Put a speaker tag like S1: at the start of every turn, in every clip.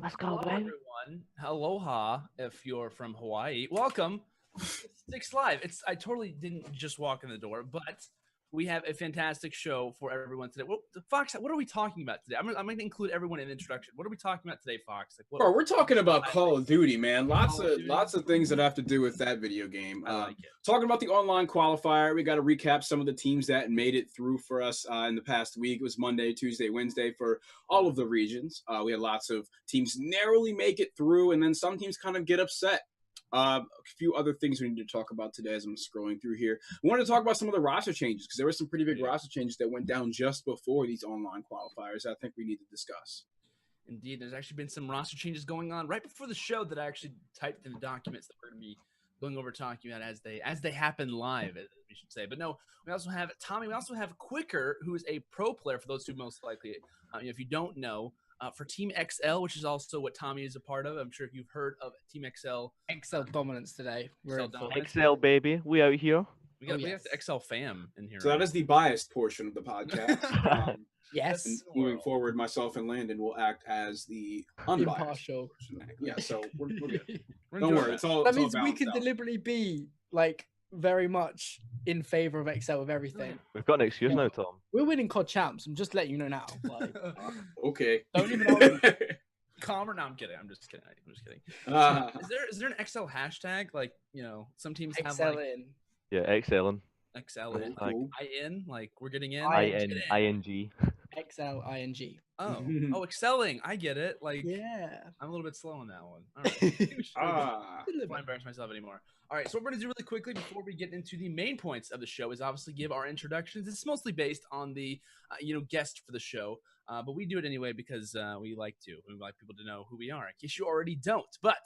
S1: Let's go,
S2: Hello,
S1: baby.
S2: everyone. Aloha, if you're from Hawaii. Welcome to TheSTiKSLive. I totally didn't just walk in the door, but we have a fantastic show for everyone today. Well, Fox, what are we talking about today? I'm going to include everyone in the introduction. What are we talking about today, Fox?
S3: Bro, we're talking about Call of Duty, man. Lots of things that have to do with that video game.
S2: I like it.
S3: Talking about the online qualifier, we got to recap some of the teams that made it through for us in the past week. It was Monday, Tuesday, Wednesday for all of the regions. We had lots of teams narrowly make it through, and then some teams kind of get upset. A few other things we need to talk about today as I'm scrolling through here. We wanted to talk about some of the roster changes because there were some pretty big roster changes that went down just before these online qualifiers I think we need to discuss.
S2: Indeed, there's actually been some roster changes going on right before the show that I actually typed in the documents that we're going to be going over talking about as they happen live, we should say. But no, we also have Tommy. We also have Quicker, who is a pro player for those who most likely, if you don't know, for Team XL, which is also what Tommy is a part of. I'm sure if you've heard of Team XL.
S4: XL dominance today.
S1: XL, baby. We out here.
S2: We have the XL fam in here.
S3: So that is the biased portion of the podcast.
S4: Yes.
S3: And moving forward, myself and Landon will act as the unbiased.
S4: Impartial.
S3: Yeah, so we're good.
S2: We're
S3: Don't worry. It's all.
S4: That
S3: it's all
S4: means we
S3: balanced
S4: can
S3: out.
S4: deliberately be like very much in favor of XL with everything.
S1: We've got an excuse now, Tom.
S4: We're winning COD champs. I'm just letting you know now. Like,
S3: Okay.
S4: don't even know.
S2: Calmer. No, I'm kidding. I'm just kidding. Is there an XL hashtag? Like, some teams have
S4: XL
S2: like
S4: in.
S1: Yeah, excelling.
S2: XL in,
S1: Like-
S2: in, like we're getting in.
S1: ING.
S4: XL ING.
S2: Oh, excelling. I get it. Like,
S4: Yeah.
S2: I'm a little bit slow on that one. All right.
S3: Ah.
S2: I don't want to embarrass myself anymore. All right, so what we're going to do really quickly before we get into the main points of the show is obviously give our introductions. It's mostly based on the, guest for the show, but we do it anyway because we like to. We like people to know who we are, in case you already don't. But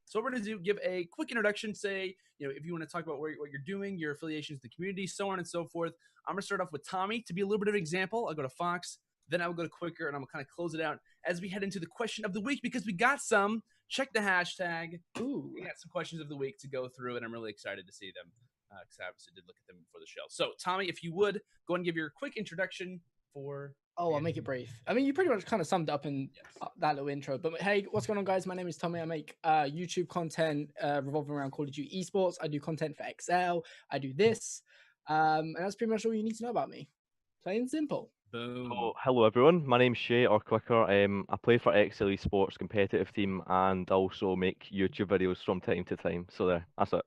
S2: so what we're going to do, give a quick introduction, say, if you want to talk about what you're doing, your affiliations to the community, so on and so forth. I'm going to start off with Tommy to be a little bit of an example. I'll go to Fox, then I will go to Quicker, and I'm going to kind of close it out as we head into the question of the week because we got some. Check the hashtag.
S4: Ooh.
S2: We got some questions of the week to go through, and I'm really excited to see them because I obviously did look at them before the show. So, Tommy, if you would, go ahead and give your quick introduction for...
S4: Oh, I'll make it brief. I mean, you pretty much kind of summed up in that little intro. But hey, what's going on, guys? My name is Tommy. I make YouTube content revolving around Call of Duty esports. I do content for XL. I do this. And that's pretty much all you need to know about me. Plain and simple.
S2: Boom.
S1: Oh, hello, everyone. My name's Shay, or Quicker. I play for XL Esports competitive team and also make YouTube videos from time to time. So there, that's it.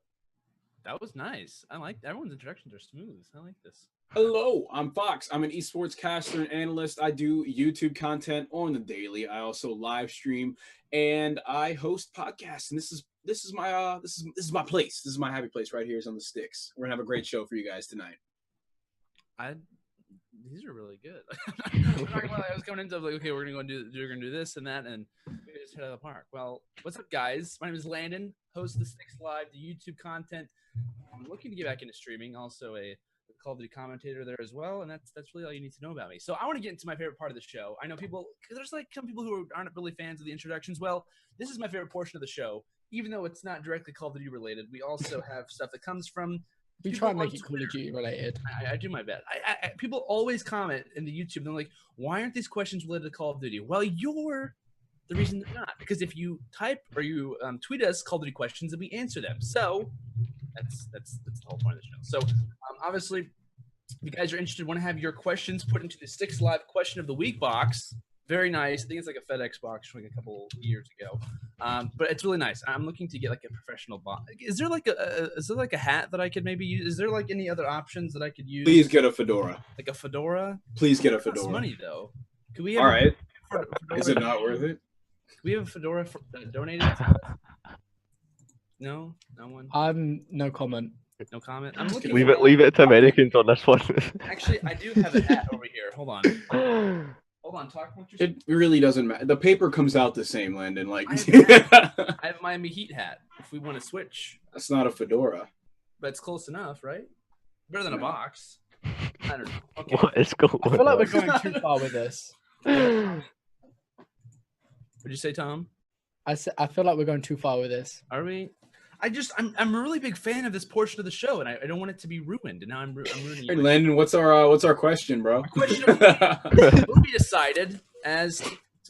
S2: That was nice. I like everyone's introductions are smooth. I like this.
S3: Hello, I'm Fox. I'm an esports caster and analyst. I do YouTube content on the daily. I also live stream and I host podcasts. And this is my place. This is my happy place right here. Is on the sticks. We're gonna have a great show for you guys tonight.
S2: These are really good. I was coming into like, okay, we're gonna do this and that, and we just hit out of the park. Well, what's up, guys? My name is Landon, host of TheSTiKSLive, the YouTube content. I'm looking to get back into streaming. Also a Call of Duty commentator there as well, and that's really all you need to know about me. So I want to get into my favorite part of the show. I know there's like some people who aren't really fans of the introductions. Well, this is my favorite portion of the show, even though it's not directly Call of Duty related. We also have stuff that comes from.
S4: We try and make it Call of Duty related.
S2: I do my best. People always comment in the YouTube. They're like, "Why aren't these questions related to Call of Duty?" Well, you're the reason they're not. Because if you type or you tweet us Call of Duty questions, and we answer them. So that's the whole point of the show. So obviously, if you guys are interested, want to have your questions put into the TheSTiKSLive question of the week box. Very nice. I think it's like a FedEx box from like a couple years ago, but it's really nice. I'm looking to get like a professional box. Is there like a hat that I could maybe use? Is there like any other options that I could use?
S3: Please get a fedora.
S2: Like a fedora?
S3: Please get a
S2: It costs
S3: fedora.
S2: money though. Could we have
S3: All right.
S2: fedora
S3: Is it not worth it?
S2: Could we have a fedora donated? No one.
S4: No comment.
S2: No comment. I'm looking.
S1: Leave it to Americans on this one.
S2: Actually, I do have a hat over here. Hold on. Talk about your.
S3: It really doesn't matter. The paper comes out the same, Landon. Like
S2: I have Miami Heat hat. If we want to switch,
S3: that's not a fedora.
S2: but it's close enough, right? Better than a box. I don't know. Okay.
S1: What is going
S4: I feel like we're going too far with this.
S2: What'd you say, Tom?
S4: I feel like we're going too far with this.
S2: Are we? I'm a really big fan of this portion of the show, and I don't want it to be ruined. And now I'm ruining
S3: Hey,
S2: it.
S3: Landon, what's our question, bro?
S2: Question will be decided as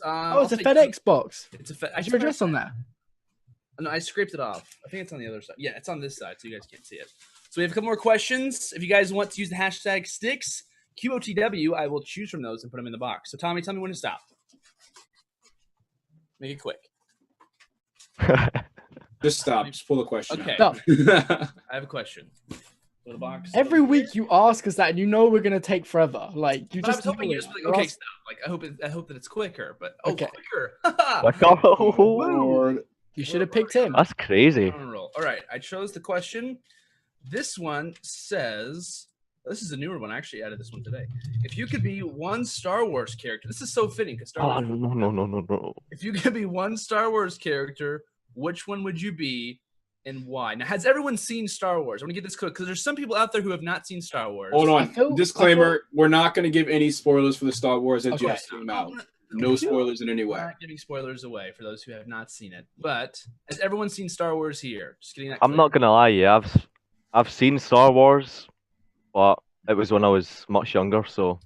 S4: Oh, it's a FedEx box.
S2: It's a
S4: Is your address on there?
S2: No, I scraped it off. I think it's on the other side. Yeah, it's on this side, so you guys can't see it. So we have a couple more questions. If you guys want to use the hashtag sticks, QOTW, I will choose from those and put them in the box. So Tommy, tell me when to stop. Make it quick.
S3: Just stop. Just pull the question
S2: Okay.
S3: out.
S2: I have a question. Pull the box.
S4: Every week you ask us that, and you know we're gonna take forever. Like you
S2: But I
S4: just.
S2: was hoping
S4: know
S2: you
S4: it.
S2: just be like,
S4: You're
S2: okay,
S4: asking-
S2: stop. Like I hope that it's quicker, but
S4: Okay.
S2: quicker.
S3: Lord.
S4: You should have picked him.
S1: That's crazy.
S2: All right, I chose the question. This one says, this is a newer one. I actually added this one today. If you could be one Star Wars character, this is so fitting because Star
S1: Oh,
S2: Wars.
S1: no.
S2: If you could be one Star Wars character, which one would you be and why? Now, has everyone seen Star Wars? I want to get this quick because there's some people out there who have not seen Star Wars.
S3: Hold on.
S4: I
S3: Disclaimer: we're not going to give any spoilers for the Star Wars that
S4: Okay.
S3: just came out. No spoilers in any
S2: We're
S3: way.
S2: not giving spoilers away for those who have not seen it. But has everyone seen Star Wars here? Just getting that.
S1: I'm not gonna lie, yeah, I've seen Star Wars, but it was when I was much younger, so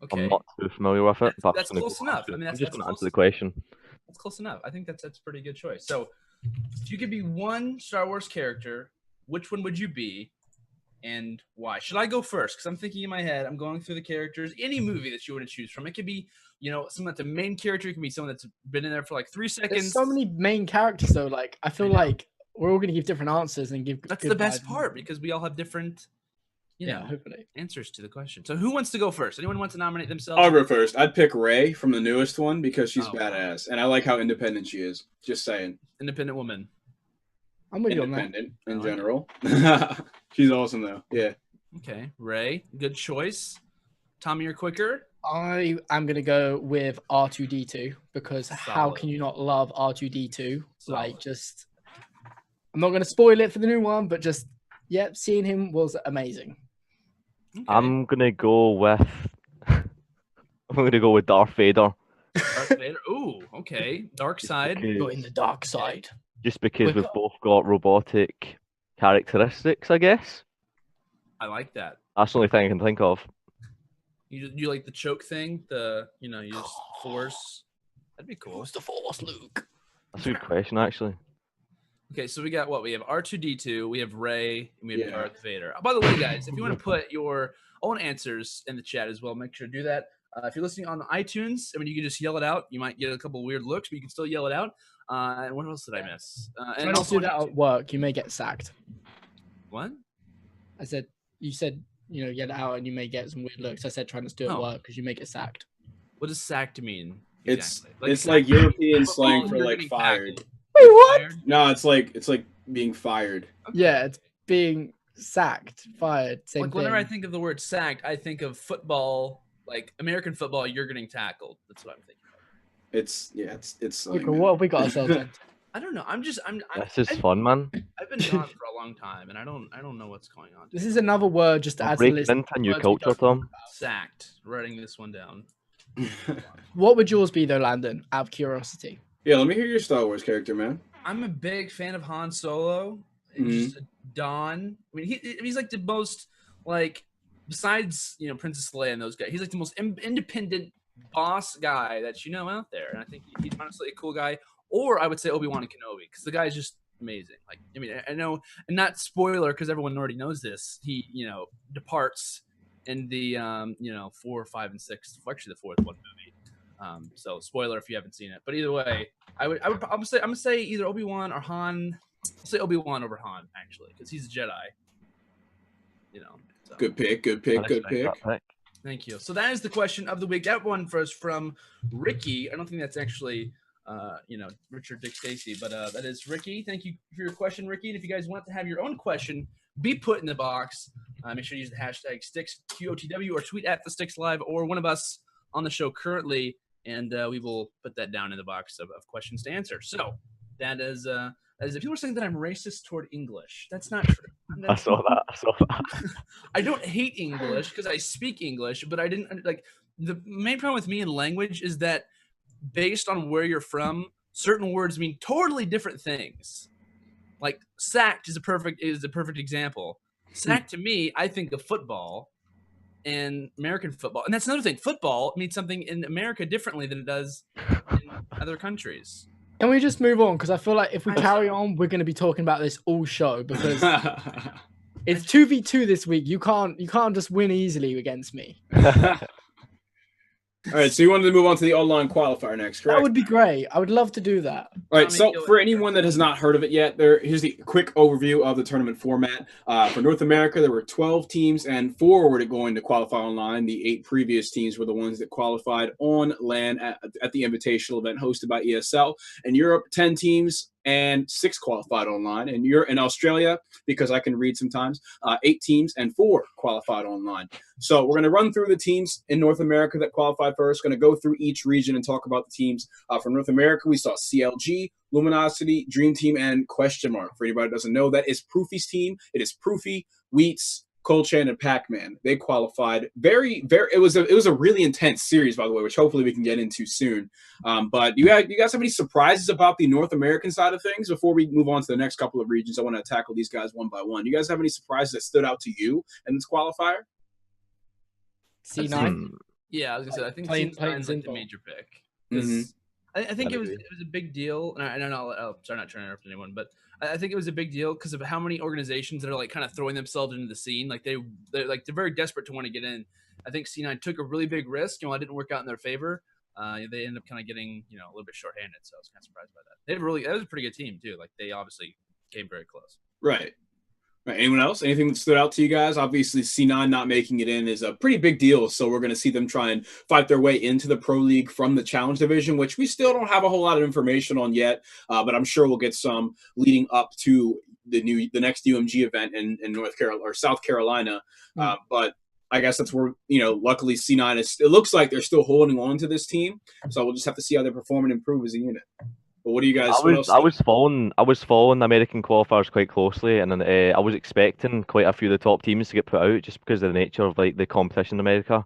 S2: Okay.
S1: I'm not too familiar with it. But I'm
S2: That's
S1: just gonna
S2: close
S1: go
S2: enough.
S1: answer-
S2: I mean,
S1: I'm
S2: that's
S1: just gonna
S2: close
S1: answer the question.
S2: That's close enough. I think that's a pretty good choice. So, if you could be one Star Wars character, which one would you be, and why? Should I go first? Because I'm thinking in my head, I'm going through the characters. Any movie that you want to choose from, it could be, someone that's a main character. It can be someone that's been in there for like 3 seconds.
S4: There's so many main characters though. Like I feel like we're all gonna give different answers and give.
S2: That's
S4: good
S2: the best
S4: vibes.
S2: part because we all have different,
S4: Hopefully.
S2: answers to the question. So, who wants to go first? Anyone want to nominate themselves?
S3: I'll go first. I'd pick Rey from the newest one because she's
S2: Oh,
S3: badass, and I like how independent she is. Just saying.
S2: Independent woman.
S4: I'm with you on that.
S3: Independent
S2: I
S3: in
S2: like it.
S3: general. She's awesome though. Yeah.
S2: Okay, Ray, good choice. Tommy, you're quicker.
S4: I am gonna go with R2D2 because how
S2: Solid.
S4: can you not love R2D2? Like
S2: Solid.
S4: just, I'm not gonna spoil it for the new one, but just seeing him was amazing.
S2: Okay.
S1: I'm gonna go with Darth Vader,
S2: Darth Vader. Ooh, okay. Dark side.
S1: because-
S4: Go in the dark side.
S1: just because we've
S4: Quicker.
S1: both got robotic characteristics, I guess.
S2: I like that.
S1: That's the only thing I can think of.
S2: You like the choke thing? You just force. That'd be cool.
S4: Who's the Force, Luke?
S1: That's a good question, actually.
S2: Okay, so we got what? We have R2D2, we have Ray, and we have
S3: Yeah.
S2: Darth Vader. By the way, guys, if you want to put your own answers in the chat as well, make sure to do that. If you're listening on iTunes, I mean, you can just yell it out. You might get a couple weird looks, but you can still yell it out. And what else did I miss?
S4: Try
S2: And
S4: not to
S2: also
S4: do that at work. You may get sacked.
S2: what?
S4: I said, you said, get out and you may get some weird looks. I said, try not to do it at
S2: Oh.
S4: work because you may get sacked.
S2: What does sacked mean?
S3: It's
S2: exactly?
S3: it's like European slang
S2: football,
S3: for
S2: you're
S3: like
S2: getting
S3: fired.
S2: tackled.
S4: Wait, what?
S2: Fired?
S3: No, it's like being fired.
S2: Okay.
S4: Yeah, it's being sacked, fired, same
S2: Like
S4: thing.
S2: whenever I think of the word sacked, I think of football, like American football. You're getting tackled. That's what I'm thinking.
S3: It's slang,
S4: Luca,
S3: man.
S4: what have we got ourselves in?
S2: I don't know. I'm
S1: This is fun, man.
S2: I've been gone for a long time, and I don't know what's going on.
S4: This is another word just to
S1: I'm
S4: add to the
S1: breaking
S4: list.
S1: into a new
S4: words we
S1: culture,
S4: don't
S1: Tom.
S4: talk about.
S2: Sacked. Writing this one down.
S4: What would yours be though, Landon? Out of curiosity.
S3: Yeah, let me hear your Star Wars character, man.
S2: I'm a big fan of Han Solo. He's just a Don. I mean, he's like the most besides Princess Leia and those guys. He's like the most independent boss guy that out there, and I think he's honestly a cool guy. Or I would say Obi-Wan Kenobi because the guy is just amazing. Like, I mean, I know, and not spoiler because everyone already knows this. He departs in the 4, 5, and 6. Actually, the fourth one movie. So spoiler if you haven't seen it. But either way, I'm gonna say either Obi-Wan or Han. I'll say Obi-Wan over Han actually because he's a Jedi. So.
S3: Good pick.
S1: I
S3: Good
S1: respect
S3: pick.
S1: that pick.
S2: Thank you. So that is the question of the week. That one was from Ricky. I don't think that's actually Richard Dick Stacy, but that is Ricky. Thank you for your question, Ricky. And if you guys want to have your own question be put in the box, make sure to use the hashtag STIKSQOTW or tweet at TheSTiKSLive or one of us on the show currently, and we will put that down in the box of questions to answer. So that is if people are saying that I'm racist toward English, that's not true.
S1: I saw that.
S2: I don't hate English because I speak English, but I didn't like the main problem with me in language is that based on where you're from, certain words mean totally different things. Like sacked is a perfect example. Sacked to me, I think of football and American football. And that's another thing. Football means something in America differently than it does in other countries.
S4: Can we just move on? Because I feel like if we carry on, we're going to be talking about this all show because it's 2v2 this week. You can't just win easily against me.
S3: All right, so you wanted to move on to the online qualifier next, correct?
S4: That would be great. I would love to do that.
S3: All right, so for anyone that has not heard of it yet, here's the quick overview of the tournament format. For North America, there were 12 teams, and 4 were going to qualify online. The 8 previous teams were the ones that qualified on LAN at the invitational event hosted by ESL. In Europe, 10 teams and 6 qualified online. And you're in Australia, because I can read sometimes, 8 teams and 4 qualified online. So we're going to run through the teams in North America that qualified first. Going to go through each region and talk about the teams. From North America, we saw CLG, Luminosity, Dream Team, and Question Mark. For anybody that doesn't know, that is Proofy's team. It is Proofy, Wheats, Colchan, and Pac-Man. They qualified very. It was a really intense series, by the way, which hopefully we can get into soon. But you guys have any surprises about the North American side of things before we move on to the next couple of regions? I want to tackle these guys one by one. You guys have any surprises that stood out to you in this qualifier?
S4: C9.
S2: Yeah, I was gonna say I think C9's like the major pick because I think it was a big deal, and I don't know. Sorry, not trying to interrupt anyone, but I think it was a big deal because of how many organizations that are like kind of throwing themselves into the scene. Like they're very desperate to want to get in. I think C9 took a really big risk, and while it didn't work out in their favor, they ended up kind of getting a little bit shorthanded. So I was kind of surprised by that. That was a pretty good team too. Like they obviously came very close.
S3: Right. Anyone else? Anything that stood out to you guys? Obviously, C9 not making it in is a pretty big deal. So we're going to see them try and fight their way into the Pro League from the Challenge Division, which we still don't have a whole lot of information on yet. But I'm sure we'll get some leading up to the next UMG event in North Carolina or South Carolina. But I guess that's where, luckily C9 it looks like they're still holding on to this team. So we'll just have to see how they perform and improve as a unit. But what do you guys?
S1: I was following the American qualifiers quite closely, and then I was expecting quite a few of the top teams to get put out just because of the nature of like the competition in America.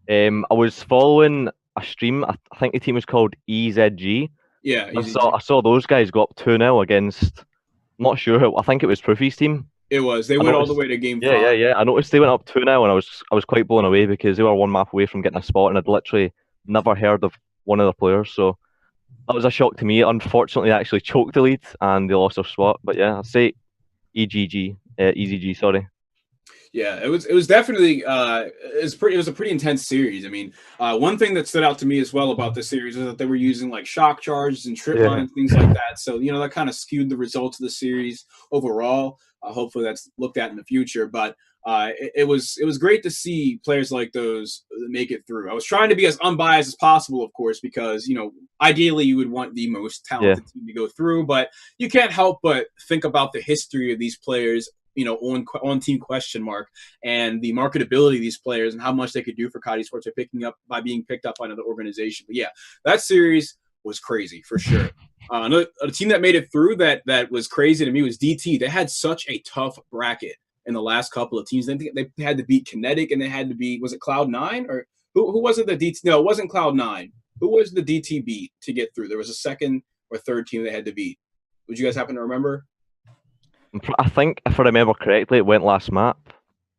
S1: I was following a stream. I think the team was called EZG.
S3: Yeah,
S1: I saw those guys go up 2-0 against. I'm not sure. I think it was Proofy's team.
S3: It was. They went all the way to game 5.
S1: Yeah. I noticed they went up 2-0, and I was quite blown away because they were one map away from getting a spot, and I'd literally never heard of one of the players. So that was a shock to me. Unfortunately, they actually choked the lead and they lost their spot. But yeah, I'd say EZG, sorry.
S3: Yeah, it was definitely it was a pretty intense series. I mean, one thing that stood out to me as well about this series is that they were using like shock charges and trip lines, things like that. So that kind of skewed the results of the series overall. Hopefully that's looked at in the future. But it was great to see players like those make it through. I was trying to be as unbiased as possible, of course, because ideally you would want the most talented team to go through, but you can't help but think about the history of these players. On Team Question Mark and the marketability of these players and how much they could do for Kadi Sports by being picked up by another organization. But yeah, that series was crazy for sure. A team that made it through that was crazy to me was DT. They had such a tough bracket in the last couple of teams. They had to beat Kinetic and they had to beat, was it Cloud9 or who was it? No, it wasn't Cloud9. Who was the DT beat to get through? There was a second or third team they had to beat. Would you guys happen to remember?
S1: I think, if I remember correctly, it went last map.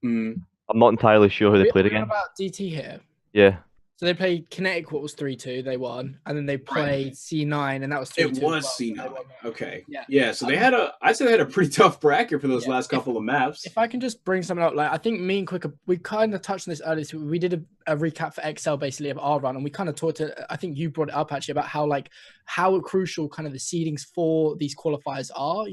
S1: I'm not entirely sure who they played against.
S4: About DT here.
S1: Yeah.
S4: So they played Kinetic, what was 3-2, they won, and then they played C9, and that was 3-2.
S3: It was C9. Okay. Yeah. So I'd say they had a pretty tough bracket for those last couple of maps.
S4: If I can just bring something up, like I think me and Quicker, we kind of touched on this earlier. So we did a recap for XL basically of our run, and we kind of talked I think you brought it up actually about how crucial kind of the seedings for these qualifiers are.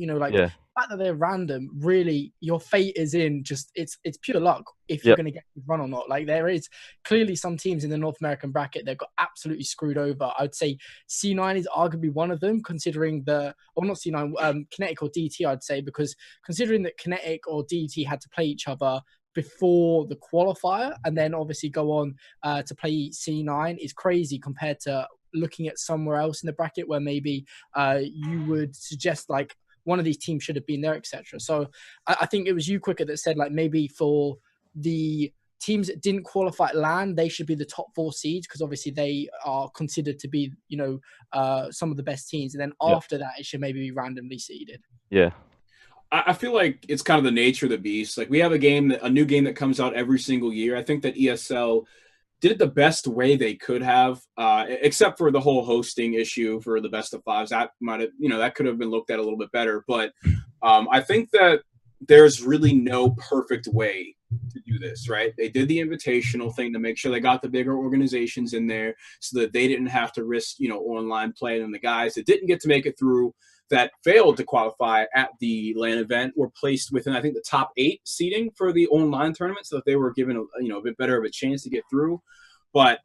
S4: The fact that they're random, really, your fate is in just it's pure luck if you're going to get the run or not. Like there is clearly some teams in the North American bracket that got absolutely screwed over. I'd say C9 is arguably one of them, considering not C9, Kinetic or DT, I'd say, because considering that Kinetic or DT had to play each other before the qualifier and then obviously go on to play C9 is crazy compared to looking at somewhere else in the bracket where maybe you would suggest like one of these teams should have been there, etc. So I think it was you, Quicker, that said like maybe for the teams that didn't qualify at LAN, they should be the top 4 seeds because obviously they are considered to be, some of the best teams. And then after that, it should maybe be randomly seeded.
S1: Yeah.
S3: I feel like it's kind of the nature of the beast. Like we have a new game that comes out every single year. I think that ESL did it the best way they could have, except for the whole hosting issue for the best of fives. That might have, that could have been looked at a little bit better. But I think that there's really no perfect way to do this, right? They did the invitational thing to make sure they got the bigger organizations in there so that they didn't have to risk, online play. And the guys that didn't get to make it through, that failed to qualify at the LAN event, were placed within, I think, the top 8 seeding for the online tournament, so that they were given a bit better of a chance to get through. But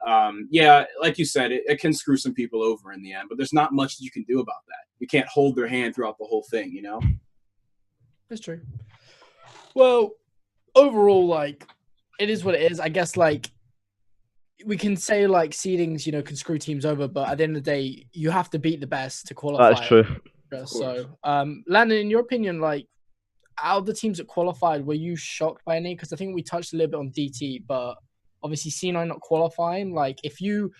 S3: yeah, like you said, it can screw some people over in the end. But there's not much that you can do about that. You can't hold their hand throughout the whole thing,
S4: That's true. Well, overall, like, it is what it is. I guess, like, we can say, like, seedings, can screw teams over, but at the end of the day, you have to beat the best to qualify.
S1: That's true.
S4: So, Landon, in your opinion, like, out of the teams that qualified, were you shocked by any? Because I think we touched a little bit on DT, but obviously C9 not qualifying. Like, if you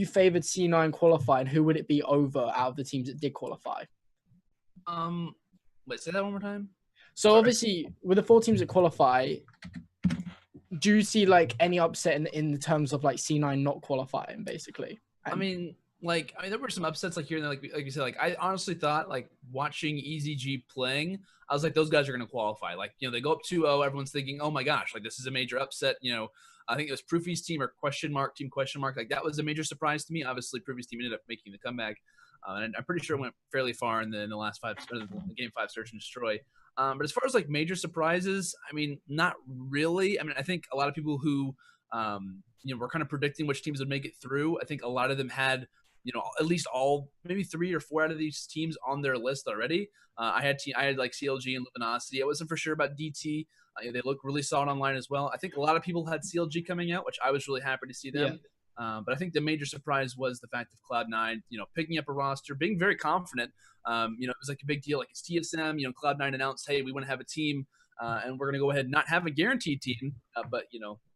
S4: favored C9 qualifying, who would it be over out of the teams that did qualify?
S2: Wait, say that one more time.
S4: So obviously, with the 4 teams that qualify, do you see like any upset in the terms of like C9 not qualifying, basically?
S2: I mean, there were some upsets like here and there, like you said. Like, I honestly thought, like, watching EZG playing, I was like, those guys are going to qualify. Like, they go up 2-0, everyone's thinking, oh my gosh, like, this is a major upset. I think it was Proofy's team or team question mark. Like, that was a major surprise to me. Obviously, Proofy's team ended up making the comeback, and I'm pretty sure it went fairly far in the last 5 or the game 5 search and destroy. But as far as like major surprises, I mean, not really. I mean, I think a lot of people who, were kind of predicting which teams would make it through, I think a lot of them had, at least maybe 3 or 4 out of these teams on their list already. I had like CLG and Luminosity. I wasn't for sure about DT. They look really solid online as well. I think a lot of people had CLG coming out, which I was really happy to see them. Yeah. But I think the major surprise was the fact of Cloud9, picking up a roster, being very confident. It was like a big deal. Like, it's TSM, Cloud9 announced, hey, we want to have a team, and we're going to go ahead and not have a guaranteed team. But,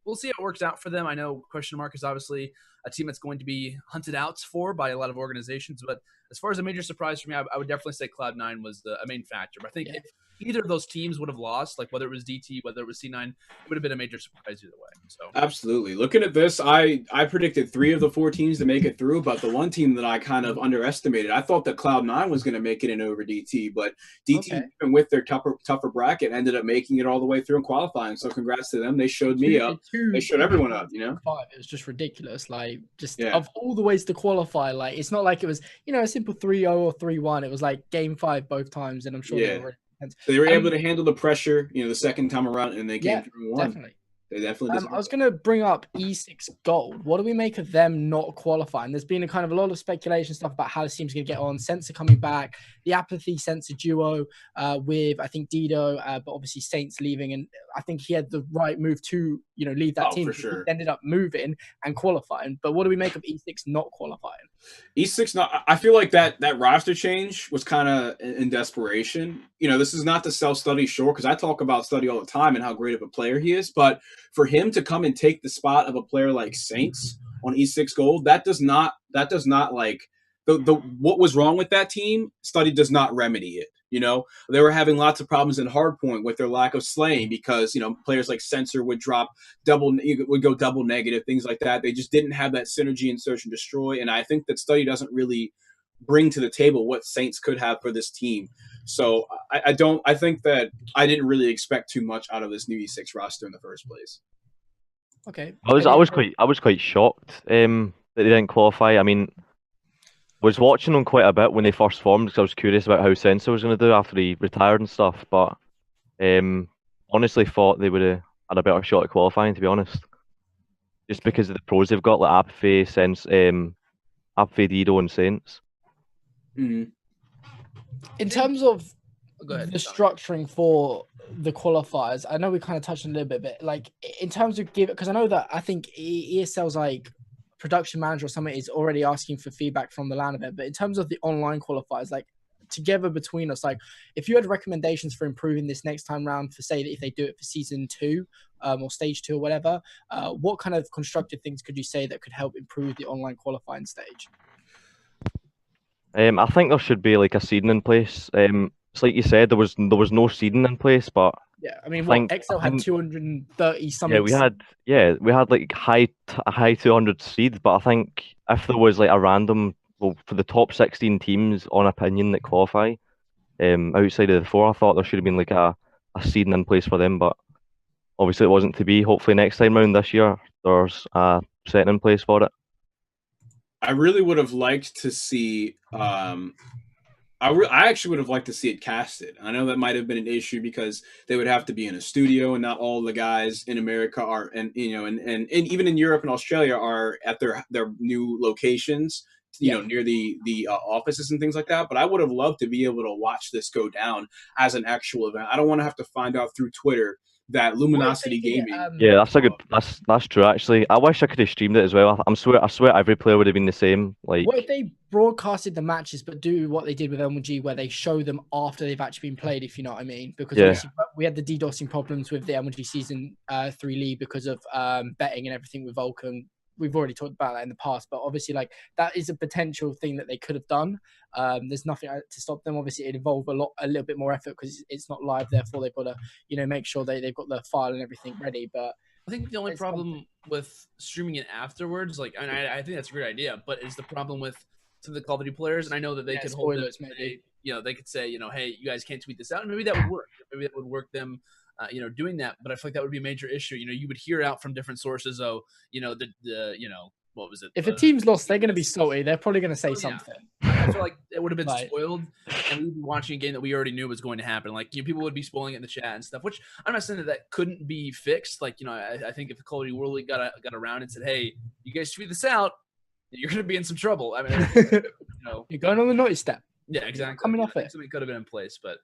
S2: we'll see how it works out for them. I know Question Mark is obviously a team that's going to be hunted out for by a lot of organizations. But as far as a major surprise for me, I would definitely say Cloud9 was a main factor. But I think if either of those teams would have lost, like whether it was DT, whether it was C9, it would have been a major surprise either way. So
S3: absolutely. Looking at this, I predicted 3 of the 4 teams to make it through, but the one team that I kind of underestimated, I thought that Cloud9 was going to make it in over DT, but DT, even with their tougher bracket, ended up making it all the way through and qualifying. So congrats to them. They showed me up. They showed everyone up,
S4: 5. It was just ridiculous. Like, of all the ways to qualify, like, it's not like it was, a simple 3-0 or 3-1. It was like game 5 both times, and I'm sure
S3: they were able to handle the pressure, the second time around, and they came through and won.
S4: Definitely.
S3: They definitely
S4: I was going to bring up E6 Gold. What do we make of them not qualifying? There's been a lot of speculation stuff about how this team's going to get on. Sensor coming back, the Apathy Sensor duo with, I think, Dido, but obviously Saints leaving. And I think he had the right move to, leave that team.
S3: For sure.
S4: He ended up moving and qualifying. But what do we make of E6 not qualifying?
S3: E6, I feel like that roster change was kind of in desperation. This is not to sell Study short, because I talk about Study all the time and how great of a player he is. But for him to come and take the spot of a player like Saints on E6 Gold, that does not like what was wrong with that team. Study does not remedy it. They were having lots of problems in Hardpoint with their lack of slaying because, players like Sensor would go double negative, things like that. They just didn't have that synergy in Search and Destroy. And I think that Study doesn't really bring to the table what Saints could have for this team. So I think that I didn't really expect too much out of this new E6 roster in the first place.
S4: Okay.
S1: I was quite shocked that they didn't qualify. I mean, was watching them quite a bit when they first formed because I was curious about how Sensor was going to do after he retired and stuff. But honestly thought they would have had a better shot at qualifying, to be honest. Just because of the pros they've got, like Apathy, Apathy, Dido, and Saints.
S4: Mm-hmm. In terms of the structuring for the qualifiers, I know we kind of touched on it a little bit, but like in terms of because I know that I think ESL's like production manager or something is already asking for feedback from the LAN event, but in terms of the online qualifiers, like together between us, like if you had recommendations for improving this next time round, for say that if they do it for season 2 or stage 2 or whatever, what kind of constructive things could you say that could help improve the online qualifying stage?
S1: I think there should be like a seeding in place. It's like you said, there was no seeding in place, but
S4: Yeah, I mean,
S1: I
S4: XL had
S1: think
S4: 230 something.
S1: we had like a high 200 seed, but I think if there was like a random, well, for the top 16 teams on opinion that qualify, outside of the four, I thought there should have been like a seeding in place for them, but obviously it wasn't to be. Hopefully next time round this year there's a setting in place for it.
S3: I really would have liked to see. I actually would have liked to see it casted. I know that might have been an issue because they would have to be in a studio, and not all the guys in America are, and and even in Europe and Australia are at their new locations, near the offices and things like that. But I would have loved to be able to watch this go down as an actual event. I don't want to have to find out through Twitter that Luminosity Gaming.
S1: Yeah, that's true actually. I wish I could have streamed it as well. I swear every player would have been the same. Like,
S4: what if they broadcasted the matches but do what they did with MLG where they show them after they've actually been played, if you know what I mean? Because obviously we had the DDoSing problems with the MLG Season 3 league because of betting and everything with Vulcan. We've already talked about that in the past, but obviously like that is a potential thing that they could have done. There's nothing to stop them. Obviously it involved a little bit more effort because it's not live, therefore they've got to make sure they've got the file and everything ready. But
S2: I think the only problem with streaming it afterwards, like, and I think that's a great idea, but is the problem with some of the Call of Duty players, and I know that they could hold it, maybe, they could say, hey, you guys can't tweet this out, and maybe that would work. Maybe that would work them, doing that. But I feel like that would be a major issue. You would hear out from different sources, what was it?
S4: If a team's lost, they're going to be salty. They're probably going to say something.
S2: I feel like it would have been spoiled, and we'd be watching a game that we already knew was going to happen. Like, people would be spoiling it in the chat and stuff, which I'm not saying that couldn't be fixed. Like, I think if the Call of Duty World League got around and said, hey, you guys tweet this out, you're going to be in some trouble. I mean,
S4: you're going on the naughty step.
S2: Yeah, exactly.
S4: Coming off it.
S2: Something could have been in place, but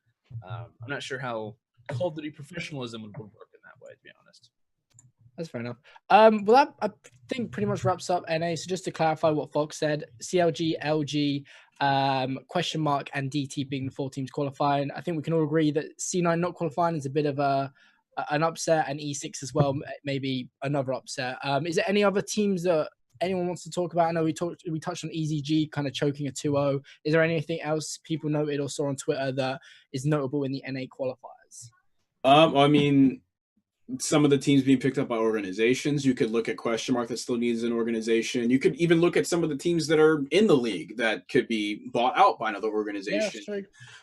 S2: I'm not sure how Call of Duty professionalism would work in that way, to be honest.
S4: That's fair enough. Well, that I think pretty much wraps up NA. So just to clarify what Fox said, CLG, LG, question mark, and DT being the 4 teams qualifying. I think we can all agree that C9 not qualifying is a bit of an upset, and E6 as well, maybe another upset. Is there any other teams that anyone wants to talk about? I know we touched on EZG kind of choking a 2-0. Is there anything else people noted or saw on Twitter that is notable in the NA qualifiers?
S3: I mean, some of the teams being picked up by organizations. You could look at question mark that still needs an organization. You could even look at some of the teams that are in the league that could be bought out by another organization.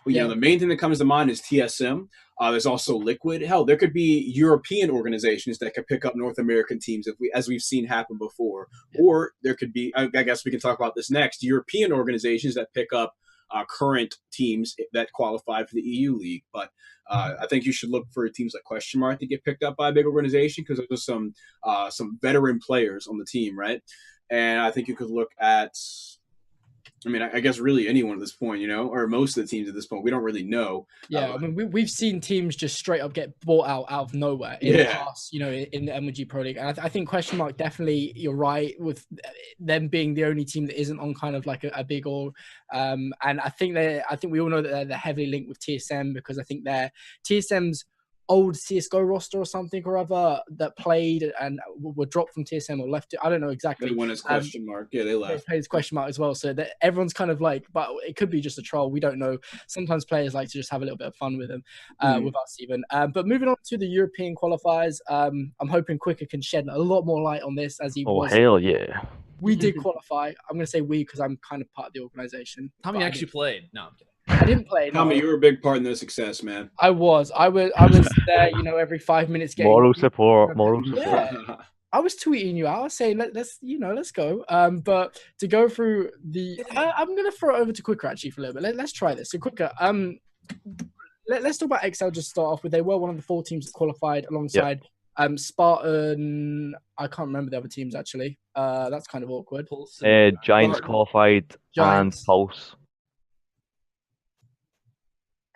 S4: Yeah,
S3: well, the main thing that comes to mind is TSM. There's also Liquid. Hell, there could be European organizations that could pick up North American teams as we've seen happen before. Or there could be, I guess we can talk about this next, European organizations that pick up current teams that qualify for the EU League. But I think you should look for teams like question mark to get picked up by a big organization because there's some veteran players on the team, right? And I think you could look at, I guess really anyone at this point, or most of the teams at this point. We don't really know.
S4: Yeah, we've seen teams just straight up get bought out of nowhere in the past, in the MLG Pro League. And I think question mark, definitely, you're right, with them being the only team that isn't on kind of like a big all. And I think we all know that they're heavily linked with TSM because I think TSM's old CSGO roster or something or other that played and were dropped from TSM or left. I don't know exactly.
S3: They went as question mark. Yeah, they left.
S4: They played as question mark as well. So that everyone's kind of like, but it could be just a troll. We don't know. Sometimes players like to just have a little bit of fun with them, with us even. But moving on to the European qualifiers, I'm hoping Quicker can shed a lot more light on this as he was.
S1: Oh, hell yeah.
S4: We did qualify. I'm going to say we because I'm kind of part of the organization.
S2: Tommy actually played. No, I'm kidding.
S4: I didn't play.
S3: Tommy, you were a big part in their success, man.
S4: I was there, every 5 minutes.
S1: Moral support.
S4: Yeah. I was tweeting you out, saying let's go. But to go through I'm gonna throw it over to Quicker actually for a little bit. Let's try this. So Quicker, let's talk about XL. Just start off with, they were one of the 4 teams that qualified alongside Spartan. I can't remember the other teams actually. That's kind of awkward.
S1: Giants qualified and Pulse.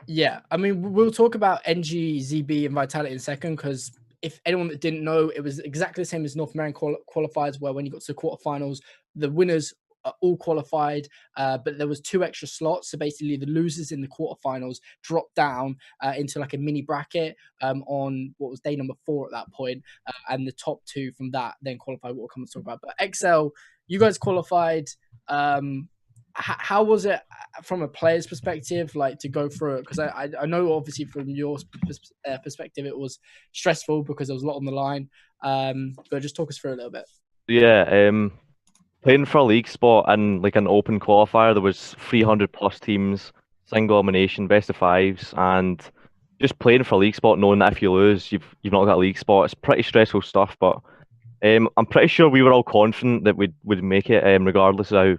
S4: Yeah, we'll talk about NG, ZB, and Vitality in a second because if anyone that didn't know, it was exactly the same as North American qualifiers, where when you got to the quarterfinals, the winners are all qualified, but there was 2 extra slots. So basically, the losers in the quarterfinals dropped down into like a mini bracket on what was day number 4 at that point, and the top 2 from that then qualified. What we'll come and talk about. But XL, you guys qualified. how was it from a player's perspective, like to go through it? Because I know obviously from your perspective it was stressful because there was a lot on the line. But just talk us through a little bit.
S1: Yeah, playing for a league spot and like an open qualifier, there was 300 plus teams, single elimination, best of fives, and just playing for a league spot, knowing that if you lose, you've not got a league spot. It's pretty stressful stuff, but I'm pretty sure we were all confident that we'd make it, regardless of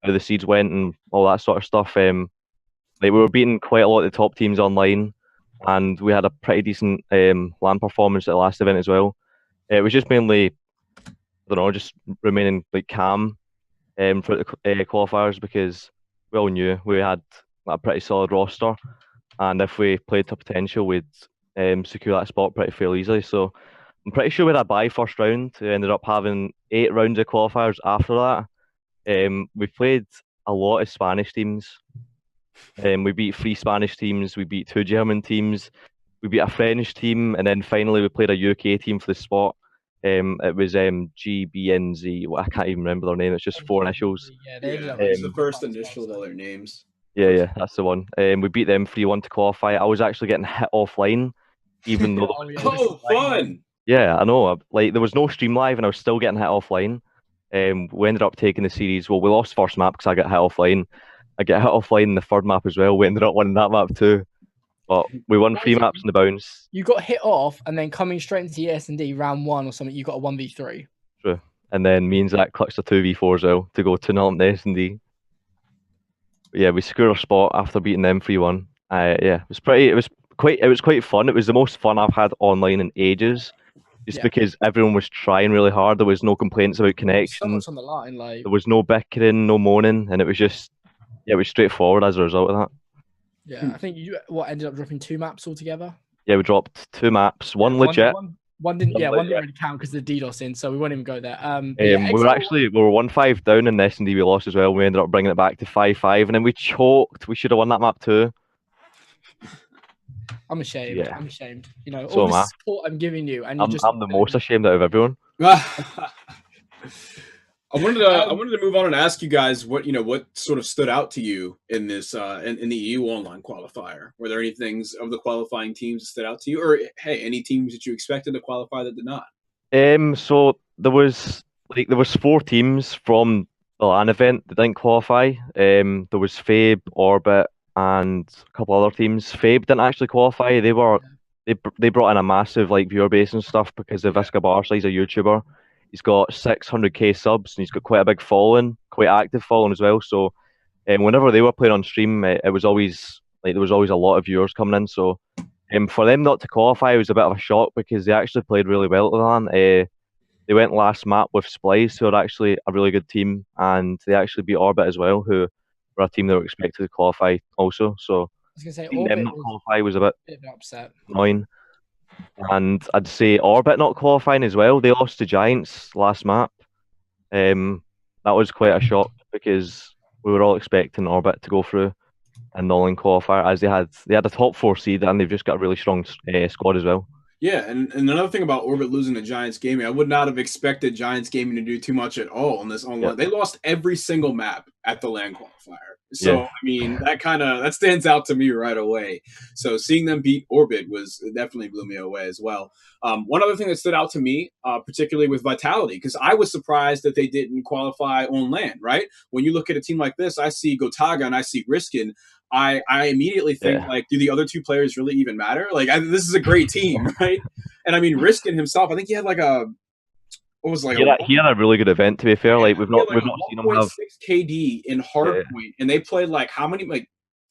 S1: how the seeds went and all that sort of stuff. Like we were beating quite a lot of the top teams online, and we had a pretty decent LAN performance at the last event as well. It was just mainly, I don't know, just remaining like calm for the qualifiers because we all knew we had a pretty solid roster, and if we played to potential, we'd secure that spot pretty fairly easily. So I'm pretty sure we had a bye first round. We ended up having 8 rounds of qualifiers after that. We played a lot of Spanish teams. We beat 3 Spanish teams. We beat 2 German teams. We beat a French team, and then finally we played a UK team for the spot. It was GBNZ. Well, I can't even remember their name. It's just 4 initials.
S4: Yeah,
S3: It's the first initial of all their names.
S1: Yeah, that's the one. We beat them 3-1 to qualify. I was actually getting hit offline, even though.
S3: Oh, fun!
S1: Yeah, I know. Like there was no stream live, and I was still getting hit offline. We ended up taking the series. Well, we lost first map because I got hit offline. I get hit offline in the third map as well. We ended up winning that map too. But we won 3 maps in the bounce.
S4: You got hit off, and then coming straight into the S&D round 1 or something, you got a 1v3.
S1: True. And then me and Zach clutched a 2v4 as well to go 2-0 in the S&D. But yeah, we secured our spot after beating them 3-1. Yeah, it was quite fun. It was the most fun I've had online in ages. Just because everyone was trying really hard. There was no complaints about connection.
S4: So much on the line, like
S1: there was no bickering, no moaning, and it was just it was straightforward as a result of that.
S4: Yeah, I think you ended up dropping 2 maps altogether.
S1: Yeah, we dropped 2 maps. One legit.
S4: One didn't really count because the DDoS in, so we won't even go there.
S1: We were 1-5 down in the S&D. We lost as well. We ended up bringing it back to 5-5, and then we choked. We should have won that map too.
S4: I'm ashamed.
S1: Yeah.
S4: I'm ashamed. You know,
S1: So
S4: all the support I'm giving you, and
S1: I'm the most ashamed out of everyone.
S3: I wanted to move on and ask you guys what sort of stood out to you in this in the EU online qualifier. Were there any things of the qualifying teams that stood out to you, or hey, any teams that you expected to qualify that did not?
S1: So there was 4 teams from the LAN event that didn't qualify. There was Fabe, Orbit, and a couple other teams. Fabe didn't actually qualify. They brought in a massive viewer base and stuff because of Visca Barca. He's a YouTuber. He's got 600k subs and he's got quite a big following, quite active following as well. So whenever they were playing on stream, it was always there was always a lot of viewers coming in. So for them not to qualify was a bit of a shock because they actually played really well at the LAN. They went last map with Splice, who are actually a really good team, and they actually beat Orbit as well, who were a team that were expected to qualify also. So
S4: I was gonna say
S1: seeing
S4: Orbit
S1: them not qualify was a bit
S4: upset.
S1: annoying. And I'd say Orbit not qualifying as well. They lost to Giants last map. That was quite a shock because we were all expecting Orbit to go through a Nolan qualifier, as they had a top 4 seed and they've just got a really strong squad as well.
S3: Yeah, and another thing about Orbit losing to Giants Gaming, I would not have expected Giants Gaming to do too much at all on this online. Yep. They lost every single map at the LAN qualifier. So, yeah. I mean, that stands out to me right away. So seeing them beat Orbit definitely blew me away as well. One other thing that stood out to me, particularly with Vitality, because I was surprised that they didn't qualify on LAN, right? When you look at a team like this, I see Gotaga and I see Riskin. I immediately think, do the other 2 players really even matter? This is a great team, right? And I mean, Riskin himself, I think he had
S1: he had a really good event, to be fair. We've not seen him have
S3: 6 KD in hardpoint, and they played how many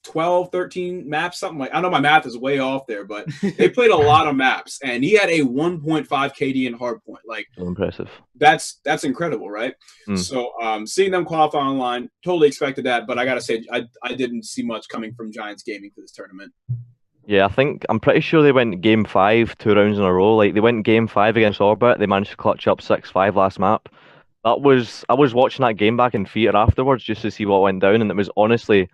S3: 12, 13 maps, something I know my math is way off there, but they played a lot of maps, and he had a 1.5 KD in hardpoint. So
S1: impressive.
S3: That's incredible, right? So seeing them qualify online, totally expected that, but I gotta say I didn't see much coming from Giants Gaming for this tournament.
S1: Yeah, I'm pretty sure they went game 5 2 rounds in a row. They went game 5 against Orbit. They managed to clutch up 6-5 last map. I was watching that game back in theatre afterwards just to see what went down, and it was honestly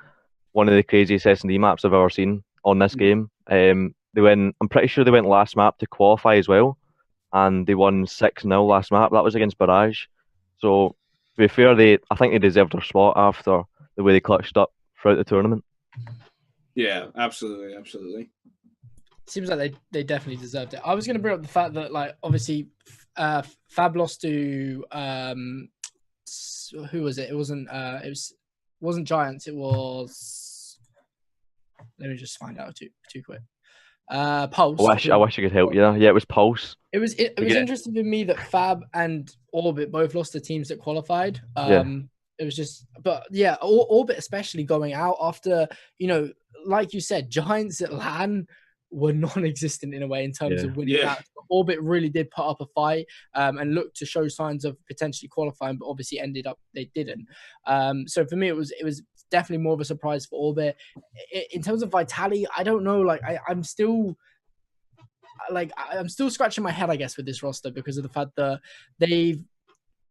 S1: one of the craziest S&D maps I've ever seen on this game. I'm pretty sure they went last map to qualify as well, and they won 6-0 last map. That was against Barrage. So to be fair, I think they deserved their spot after the way they clutched up throughout the tournament.
S3: Yeah, absolutely, absolutely.
S4: Seems like they definitely deserved it. I was going to bring up the fact that, like, obviously, Fab lost to who was it? It wasn't Giants. It was. Let me just find out too quick. Pulse.
S1: I wish I could help you. Yeah, it was Pulse.
S4: It was interesting for me that Fab and Orbit both lost to teams that qualified. It was just, but yeah, Orbit especially going out after, like you said, Giants at LAN were non-existent in a way in terms of winning out. Orbit really did put up a fight and looked to show signs of potentially qualifying, but obviously ended up they didn't. So for me, it was definitely more of a surprise for Orbit. In terms of Vitality, I don't know. Like I'm still scratching my head, I guess, with this roster because of the fact that they've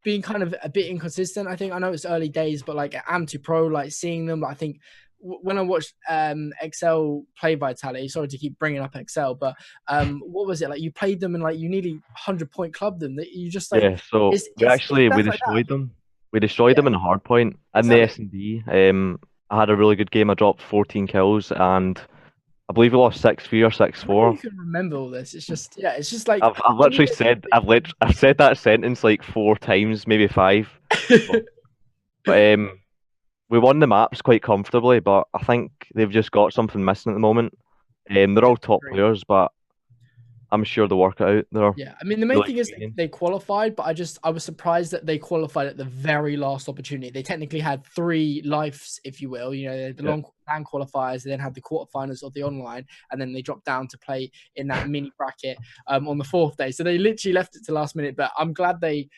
S4: been kind of a bit inconsistent. I think I know it's early days, but like Am2 Pro, like seeing them, I think when I watched XL play Vitality, sorry to keep bringing up XL, but what was it like? You played them and like you nearly 100-point clubbed them. That you just like
S1: So we destroyed them. We destroyed them in a hard point in the S&D. I had a really good game. I dropped 14 kills and I believe we lost 6-3 or 6-4.
S4: You can remember all this. It's just like
S1: I've literally said I've said that sentence like 4 times, maybe 5. But we won the maps quite comfortably, but I think they've just got something missing at the moment. They're all top players, but I'm sure they'll work it out.
S4: I mean, the main thing is they qualified, but I was surprised that they qualified at the very last opportunity. They technically had 3 lives, if you will. The long LAN qualifiers, they then had the quarterfinals of the online, and then they dropped down to play in that mini bracket on the 4th day. So they literally left it to last minute, but I'm glad they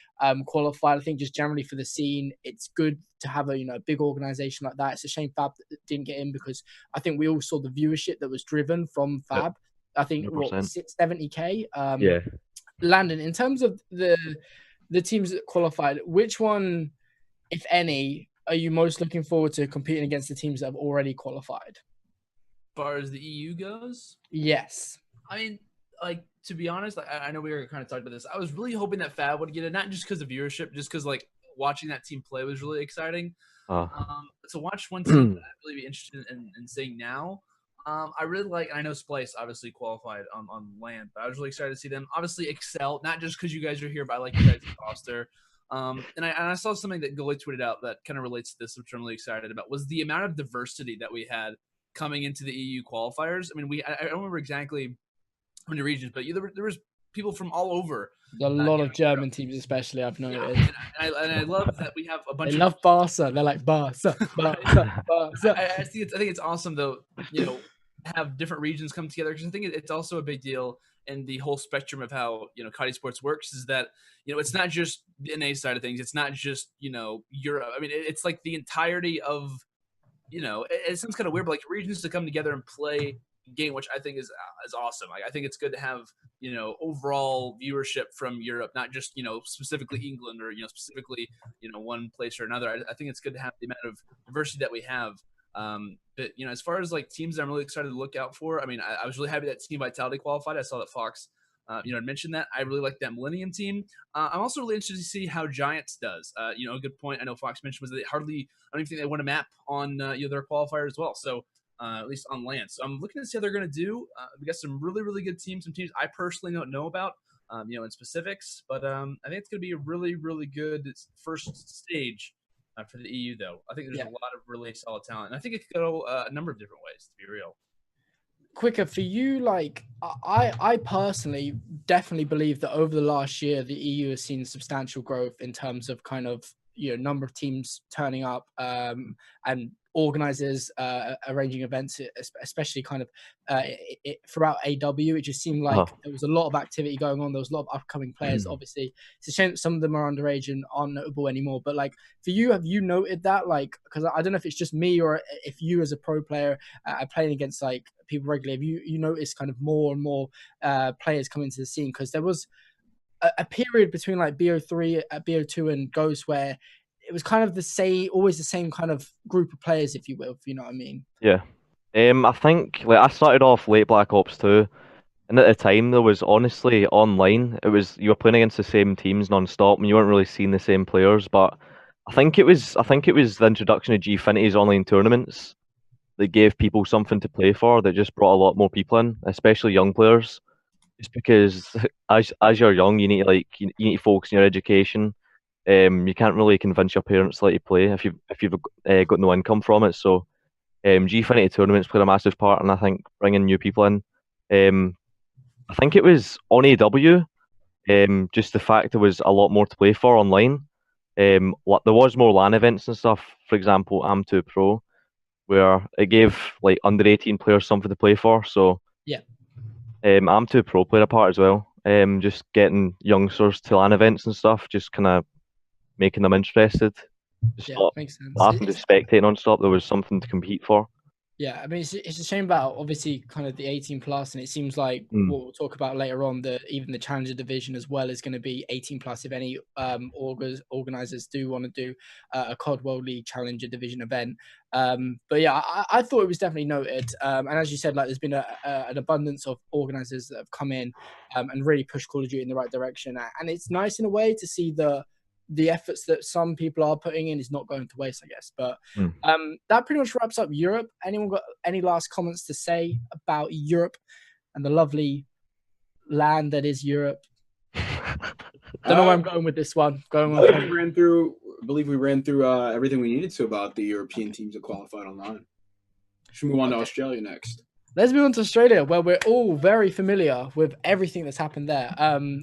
S4: qualified. I think just generally for the scene, it's good to have a big organization like that. It's a shame Fab didn't get in because I think we all saw the viewership that was driven from Fab. I think 70K. Landon, in terms of the teams that qualified, which one, if any, are you most looking forward to competing against the teams that have already qualified?
S2: As far as the EU goes?
S4: Yes.
S2: I mean, like, to be honest, I know we were kind of talking about this. I was really hoping that Fab would get it, not just because of viewership, just because, like, watching that team play was really exciting. To watch one team that I'd really be interested in seeing now. I really like, and I know Splice obviously qualified on LAN, but I was really excited to see them obviously excel, not just because you guys are here, but I like you guys' roster. And I saw something that Goalie tweeted out that kind of relates to this, which I'm really excited about, was the amount of diversity that we had coming into the EU qualifiers. I mean, I don't remember exactly how many regions, but there was people from all over.
S4: A lot of German teams, especially, I've noticed.
S2: And I love that we have a bunch.
S4: They love Barca. They're like Barca.
S2: I think it's awesome though. Have different regions come together, because I think it's also a big deal in the whole spectrum of how Kadi Sports works, is that it's not just the NA side of things, it's not just Europe. I mean, it's like the entirety of it sounds kind of weird, but like regions to come together and play a game, which I think is awesome. Like, I think it's good to have overall viewership from Europe, not just specifically England or specifically one place or another. I think it's good to have the amount of diversity that we have. But as far as like teams that I'm really excited to look out for, I mean, I was really happy that Team Vitality qualified. I saw that Fox, had mentioned that. I really like that Millennium team. I'm also really interested to see how Giants does. A good point I know Fox mentioned was that I don't even think they won a map on their qualifier as well. So at least on LAN. So I'm looking to see how they're going to do. We got some really, really good teams, some teams I personally don't know about, in specifics. But I think it's going to be a really, really good first stage. For the EU, though, I think there's a lot of really solid talent, and I think it could go a number of different ways, to be real.
S4: Quicker for you, like I personally definitely believe that over the last year, the EU has seen substantial growth in terms of kind of number of teams turning up and organizers arranging events, especially kind of throughout AW. It just seemed like there was a lot of activity going on. There was a lot of upcoming players. Obviously, it's a shame that some of them are underage and aren't notable anymore. But like for you, have you noted that? Like, because I don't know if it's just me or if you as a pro player are playing against like people regularly, have you noticed kind of more and more players coming to the scene? Because there was a period between like BO3, BO2 and Ghost where it was kind of always the same kind of group of players, if you will, if you know what I mean.
S1: Yeah. I think like I started off late Black Ops 2, and at the time there was honestly online, you were playing against the same teams non-stop and you weren't really seeing the same players, but I think it was the introduction of Gfinity's online tournaments that gave people something to play for. That just brought a lot more people in, especially young players. Just because as you're young, you need to you need to focus on your education. You can't really convince your parents to let you play if you've got no income from it. So Gfinity tournaments played a massive part, and I think bringing new people in. I think it was on AW. Just the fact there was a lot more to play for online. There was more LAN events and stuff. For example, Am2 Pro, where it gave like under 18 players something to play for. So
S4: Yeah.
S1: Am2 Pro played a part as well. Just getting youngsters to LAN events and stuff, just kind of making them interested. Just
S4: Yeah,
S1: not
S4: makes sense.
S1: having to spectate non-stop. There was something to compete for.
S4: Yeah, I mean, it's a shame about obviously kind of the 18 plus, and it seems like what we'll talk about later on, that even the Challenger division as well is going to be 18 plus if any organizers do want to do a COD World League Challenger division event. But yeah, I thought it was definitely noted. And as you said, like there's been an abundance of organizers that have come in and really pushed Call of Duty in the right direction. And it's nice in a way to see the efforts that some people are putting in is not going to waste, I guess. But that pretty much wraps up Europe. Anyone got any last comments to say about Europe and the lovely land that is Europe? Don't know where I'm going with this one.
S3: I believe we ran through everything we needed to about the European teams that qualified online. Should we move on to Australia next?
S4: Let's move on to Australia, where we're all very familiar with everything that's happened there.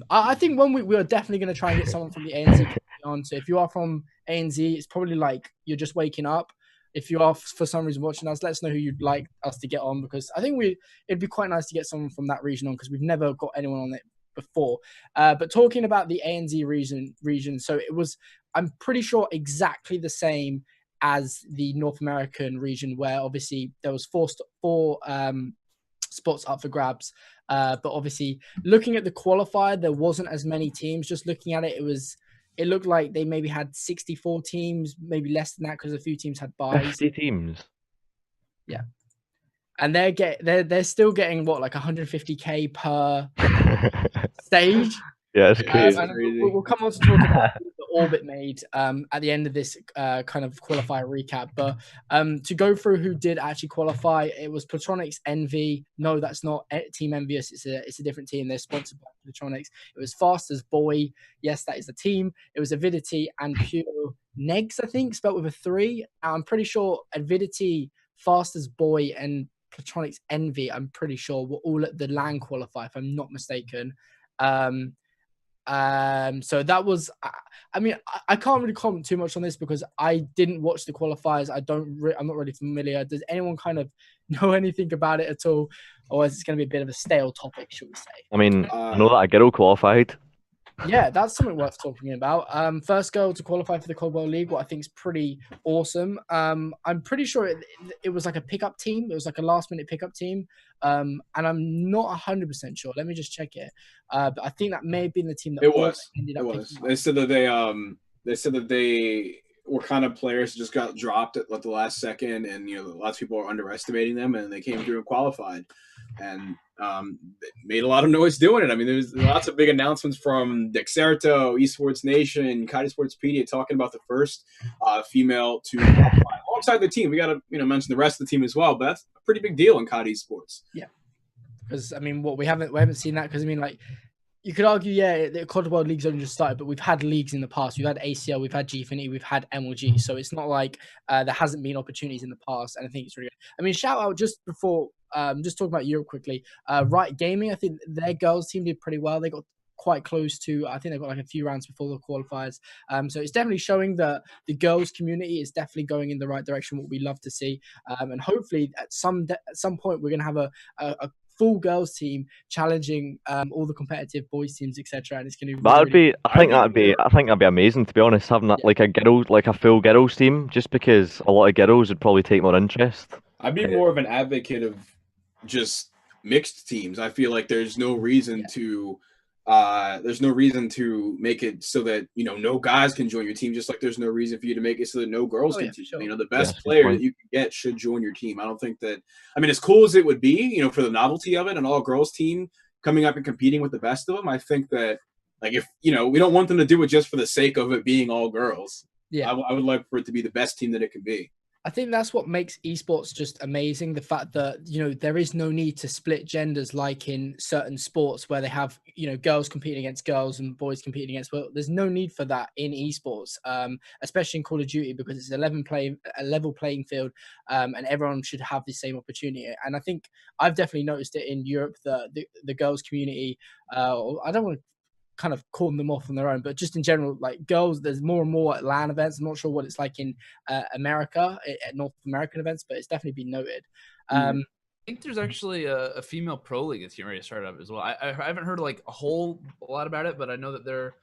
S4: I think 1 week we are definitely going to try and get someone from the ANZ on. So if you are from ANZ, it's probably like you're just waking up. If you are for some reason watching us, let us know who you'd like us to get on, because I think it'd be quite nice to get someone from that region on, because we've never got anyone on it before. But talking about the ANZ region, so it was, I'm pretty sure, exactly the same as the North American region, where obviously there was four spots up for grabs. But obviously looking at the qualifier, there wasn't as many teams. Just looking at it, it looked like they maybe had 64 teams, maybe less than that, because a few teams had buys.
S1: 50 teams. Yeah.
S4: And they're still getting what, like 150k per stage.
S1: Yeah, it's crazy.
S4: We'll come on to talk about the Orbit made at the end of this kind of qualifier recap. But to go through who did actually qualify, it was Platronics, Envy. No, that's not Team Envious. It's a different team. They're sponsored by Platronics. It was Fastest Boy. Yes, that is the team. It was Avidity and Pure Negs, I think, spelled with a 3. I'm pretty sure Avidity, Fastest Boy, and Platronics Envy, I'm pretty sure, were all at the LAN qualifier, if I'm not mistaken. So that was, I mean, I can't really comment too much on this because I didn't watch the qualifiers. I'm not really familiar. Does anyone kind of know anything about it at all? Or is it going to be a bit of a stale topic, should we say?
S1: I mean, I know that a girl qualified.
S4: Yeah, that's something worth talking about. First girl to qualify for the COD World League, what I think is pretty awesome. I'm pretty sure it was like a pickup team. It was like a last-minute pickup team. And I'm not 100% sure. Let me just check it. But I think that may have been the team that ended up.
S3: They said that they were kind of players who just got dropped at the last second, and lots of people are underestimating them, and they came through and qualified. And made a lot of noise doing it. I mean, there's lots of big announcements from Dexerto, Esports Nation, Kite Sportspedia talking about the first female to qualify alongside the team. We got to mention the rest of the team as well, but that's a pretty big deal in Kite Esports.
S4: Yeah, because I mean, we haven't seen that, because I mean, like, you could argue, yeah, the COD World League's only just started, but we've had leagues in the past. We've had ACL, we've had Gfinity, we've had MLG. So it's not like there hasn't been opportunities in the past, and I think it's really good. I mean, shout out just before, just talking about Europe quickly. Riot Gaming, I think their girls team did pretty well. They got quite close to, I think they got like a few rounds before the qualifiers. So it's definitely showing that the girls community is definitely going in the right direction, what we love to see. And hopefully at some point we're going to have a full girls team challenging all the competitive boys teams, etc. And it's going to
S1: I think that'd be amazing, to be honest, having that, like a full girls team, just because a lot of girls would probably take more interest.
S3: I'd be more of an advocate of just mixed teams. I feel like there's no reason to make it so that no guys can join your team, just like there's no reason for you to make it so that no girls can team. Sure. The best player that you can get should join your team. I don't think that, I mean, as cool as it would be, for the novelty of it, an all girls team coming up and competing with the best of them, I think that, like, if we don't want them to do it just for the sake of it being all girls.
S4: Yeah.
S3: I would like for it to be the best team that it can be.
S4: I think that's what makes esports just amazing. The fact that, there is no need to split genders like in certain sports where they have, girls competing against girls and boys competing against. Well, there's no need for that in esports, especially in Call of Duty, because it's a level playing field, and everyone should have the same opportunity. And I think I've definitely noticed it in Europe, the girls community. I don't want to kind of calling them off on their own, but just in general, like girls, there's more and more at LAN events. I'm not sure what it's like in America, at North American events, but it's definitely been noted.
S2: I think there's actually a female pro league that's getting ready to start up as well. I haven't heard like a lot about it, but I know that they're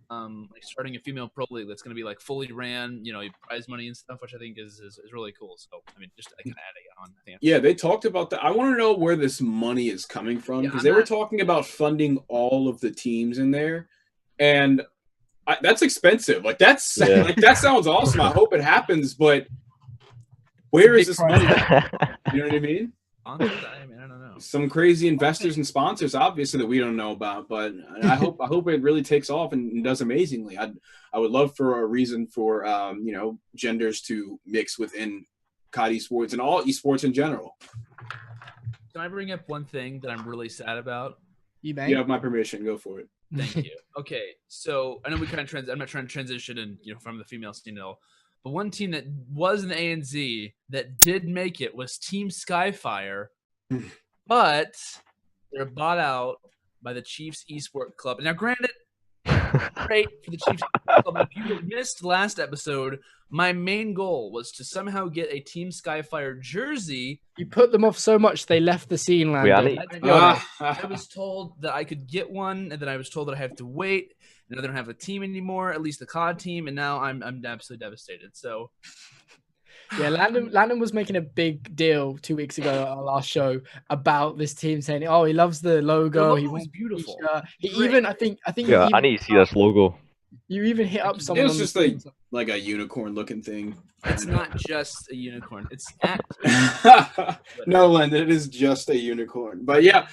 S2: like starting a female pro league that's going to be like fully ran, prize money and stuff, which I think is really cool. So I mean, just kind of adding on. I think
S3: Yeah, they talked about that. I want to know where this money is coming from, because they were talking about funding all of the teams in there, and that's expensive. Like that sounds awesome. I hope it happens, but where is this money? You know what I mean?
S2: I don't know.
S3: Some crazy investors and sponsors, obviously, that we don't know about, but I hope it really takes off and does amazingly. I would love for a reason for genders to mix within COD esports and all esports in general.
S2: Can I bring up one thing that I'm really sad about?
S4: You may.
S3: You have my permission. Go for it.
S2: Thank you. Okay, so I know we kind of I'm not trying to transition and from the female scene at all, but one team that was in the ANZ that did make it was Team Skyfire, but they're bought out by the Chiefs Esport Club. Now, granted, great for the Chiefs Esport Club. If you missed last episode, my main goal was to somehow get a Team Skyfire jersey.
S4: You put them off so much they left the scene, Lando.
S2: I was told that I could get one, and then I was told that I have to wait. And I don't have a team anymore, at least the COD team, and now I'm absolutely devastated. So,
S4: yeah, Landon was making a big deal 2 weeks ago at our last show about this team, saying, "Oh, he loves the logo. He wants
S2: beautiful.
S4: He even, I think.
S1: Yeah, I need to see this logo.
S4: You even hit up someone.
S3: It was just like a unicorn looking thing.
S2: It's not just a unicorn. It's
S3: no, Landon, it is just a unicorn. But yeah,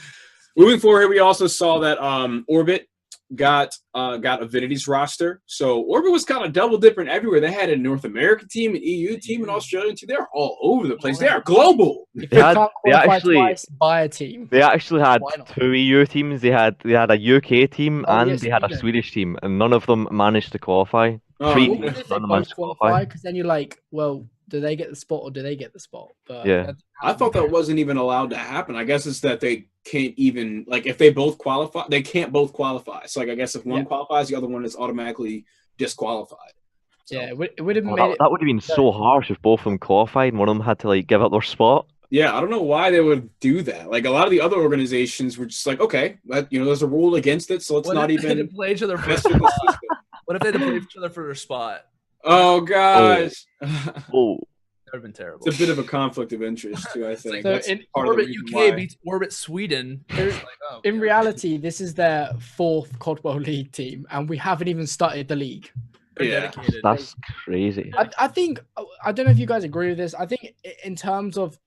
S3: moving forward here, we also saw that Orbit got Avinity's roster. So Orbit was kind of double dipping everywhere. They had a North American team, an EU team, an Australian team. They're all over the place. They are global.
S1: They actually
S4: twice, buy a team.
S1: They actually had 2 EU teams. They had a UK team and they had a Swedish team, and none of them managed to qualify.
S3: Oh,
S1: 3 teams, none managed to qualify.
S4: Because then you're like, well, do they get the spot or do they get the spot? But
S1: yeah,
S3: I thought that wasn't even allowed to happen. I guess it's that they can't even, like, if they both qualify, they can't both qualify. So, like, I guess if one qualifies, the other one is automatically disqualified.
S4: So, yeah, it would have
S1: that would have been so harsh if both of them qualified and one of them had to like give up their spot.
S3: Yeah, I don't know why they would do that. Like, a lot of the other organizations were just like, okay, there's a rule against it, so let's not even
S2: play each other for What if they had to play each other for their spot?
S3: Oh gosh.
S1: Oh.
S2: That would have been terrible.
S3: It's a bit of a conflict of interest too, I think.
S2: So in Orbit UK beats Orbit Sweden.
S4: In reality, this is their 4th COD World League team, and we haven't even started the league.
S3: Yeah,
S1: that's crazy.
S4: I think, I don't know if you guys agree with this. I think in terms of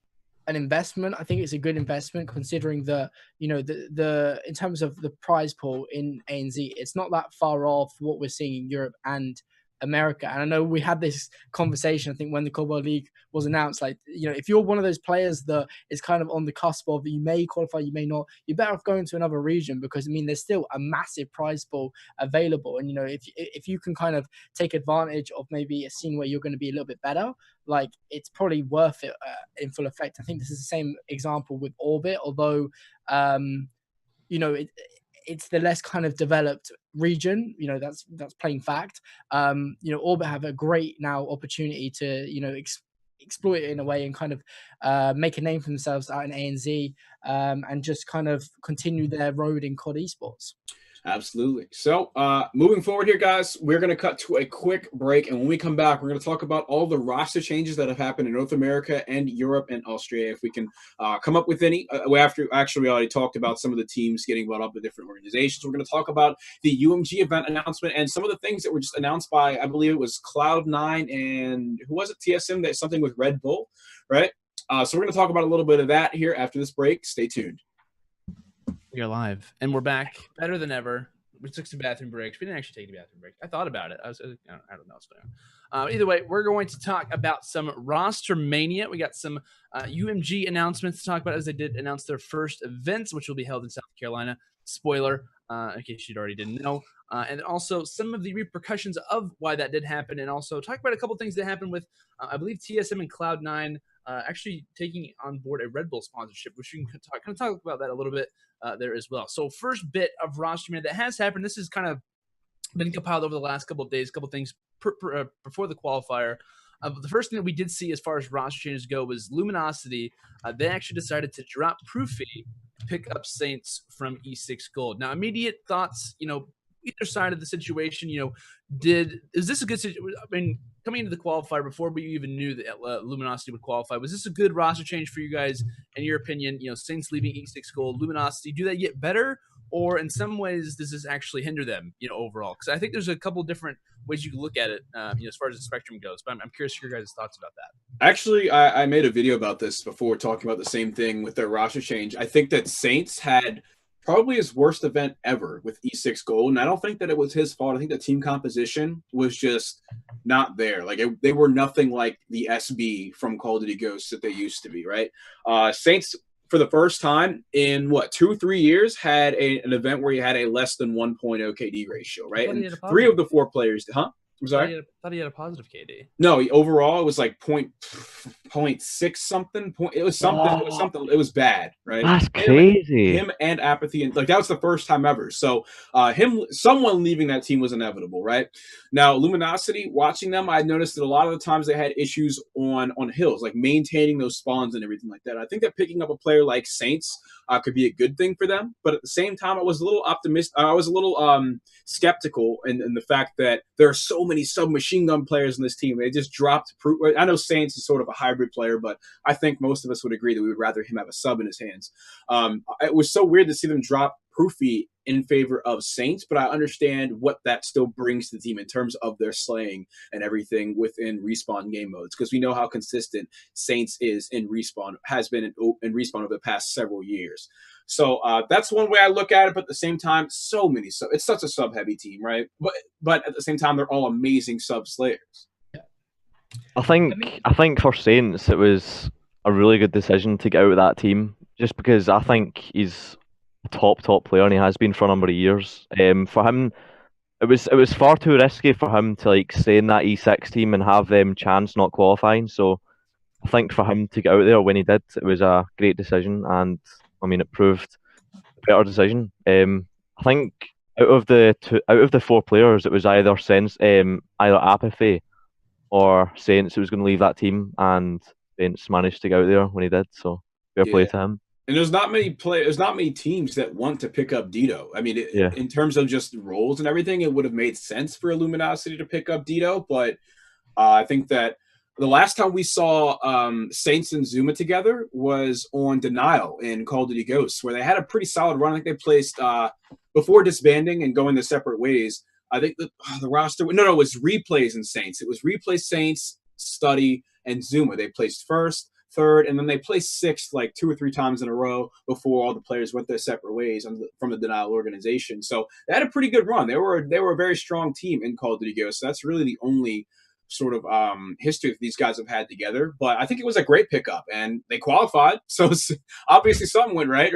S4: an investment, I think it's a good investment considering the in terms of the prize pool in ANZ, it's not that far off what we're seeing in Europe and America. And I know we had this conversation, I think, when the COD World League was announced, like, if you're one of those players that is kind of on the cusp of you may qualify, you may not, you're better off going to another region, because I mean there's still a massive prize pool available. And if you can kind of take advantage of maybe a scene where you're going to be a little bit better, like, it's probably worth it in full effect. I think this is the same example with Orbit, although it's the less kind of developed region, that's plain fact. Orbit have a great now opportunity to, exploit it in a way and kind of make a name for themselves out in ANZ, and just kind of continue their road in COD esports.
S3: Absolutely. So moving forward here, guys, we're going to cut to a quick break. And when we come back, we're going to talk about all the roster changes that have happened in North America and Europe and Australia. If we can come up with any. We already talked about some of the teams getting brought up with different organizations. We're going to talk about the UMG event announcement and some of the things that were just announced by, I believe it was Cloud9 and who was it? TSM, that something with Red Bull, right? So we're going to talk about a little bit of that here after this break. Stay tuned.
S2: We are live, and we're back better than ever. We took some bathroom breaks. We didn't actually take a bathroom break. I thought about it. I don't know what's going on. Either way, we're going to talk about some roster mania. We got some UMG announcements to talk about as they did announce their first events, which will be held in South Carolina. Spoiler, in case you already didn't know. And also some of the repercussions of why that did happen, and also talk about a couple things that happened with, I believe, TSM and Cloud9 actually taking on board a Red Bull sponsorship, which we can kind of talk about that a little bit there as well. So first bit of roster man that has happened, this has kind of been compiled over the last couple of days, a couple of things before the qualifier. The first thing that we did see as far as roster changes go was Luminosity. They actually decided to drop Proofy to pick up Saints from E6 Gold. Now, immediate thoughts, either side of the situation, is this a good situation? I mean, coming into the qualifier before we even knew that Luminosity would qualify, was this a good roster change for you guys? In your opinion, Saints leaving E6 Gold, Luminosity, do they get better? Or in some ways, does this actually hinder them, overall? Because I think there's a couple different ways you can look at it, as far as the spectrum goes. But I'm curious your guys' thoughts about that.
S3: Actually, I made a video about this before, talking about the same thing with their roster change. I think that Saints had probably his worst event ever with E6 Gold, and I don't think that it was his fault. I think the team composition was just not there. Like, they were nothing like the SB from Call of Duty Ghosts that they used to be, right? Saints, for the first time in 2-3 years, had an event where he had a less than 1.0 KD ratio, right? And 3 of the 4 players, I'm sorry?
S2: I thought he had a positive KD.
S3: No, overall it was like 0.6 something. It was something. Oh. It was something. It was bad, right?
S1: That's crazy.
S3: Him and Apathy, and that was the first time ever. So someone leaving that team was inevitable, right? Now, Luminosity, watching them, I noticed that a lot of the times they had issues on hills, like maintaining those spawns and everything like that. I think that picking up a player like Saints could be a good thing for them, but at the same time, I was a little optimistic. I was a little skeptical in the fact that there are so many submachine gun players in this team. They just dropped. I know Saints is sort of a hybrid player, but I think most of us would agree that we would rather him have a sub in his hands. It was so weird to see them drop Proofy in favor of Saints, but I understand what that still brings to the team in terms of their slaying and everything within Respawn game modes, because we know how consistent Saints is in Respawn, has been in Respawn over the past several years. So that's one way I look at it, but at the same time, it's such a sub-heavy team, right? But at the same time, they're all amazing sub-slayers.
S1: I think for Saints, it was a really good decision to get out of that team, just because I think he's a top player and he has been for a number of years. For him, it was far too risky for him to stay in that E6 team and have them chance not qualifying. So I think for him to get out there when he did, it was a great decision, and I mean it proved a better decision. I think out of the 4 players, it was either Apathy or Saints who was going to leave that team, and Saints managed to get out there when he did. So fair play to him.
S3: And there's not many teams that want to pick up Dito. I mean, in terms of just roles and everything, it would have made sense for Luminosity to pick up Dito, but I think that the last time we saw Saints and Zuma together was on Denial in Call of Duty Ghosts, where they had a pretty solid run. I think they placed, before disbanding and going their separate ways, I think the roster, it was Replays and Saints. It was Replay, Saints, Study, and Zuma. They placed first, third, and then they placed sixth 2 or 3 times in a row before all the players went their separate ways from the Denial organization. So they had a pretty good run. They were a very strong team in Call of Duty Ghosts. So that's really the only sort of history that these guys have had together. But I think it was a great pickup, and they qualified. So obviously something went right?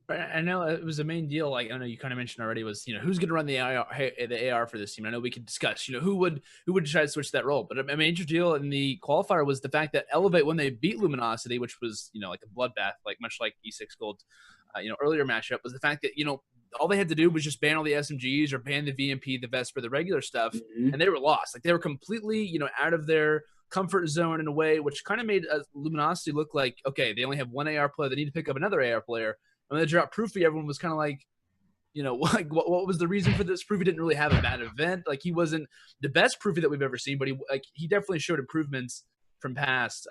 S2: I know it was a main deal. I know you kind of mentioned already was, who's going to run the AR for this team. I know we could discuss, who would try to switch that role. But a major deal in the qualifier was the fact that Elevate, when they beat Luminosity, which was, like a bloodbath, much like E6 Gold, earlier matchup, was the fact that, all they had to do was just ban all the SMGs or ban the VMP, the Vesper, the regular stuff, and they were lost. They were completely, out of their comfort zone in a way, which kind of made Luminosity look like, okay, they only have one AR player. They need to pick up another AR player. When they dropped Proofy, everyone was kind of like, what was the reason for this? Proofy didn't really have a bad event. He wasn't the best Proofy that we've ever seen, but he definitely showed improvements from past,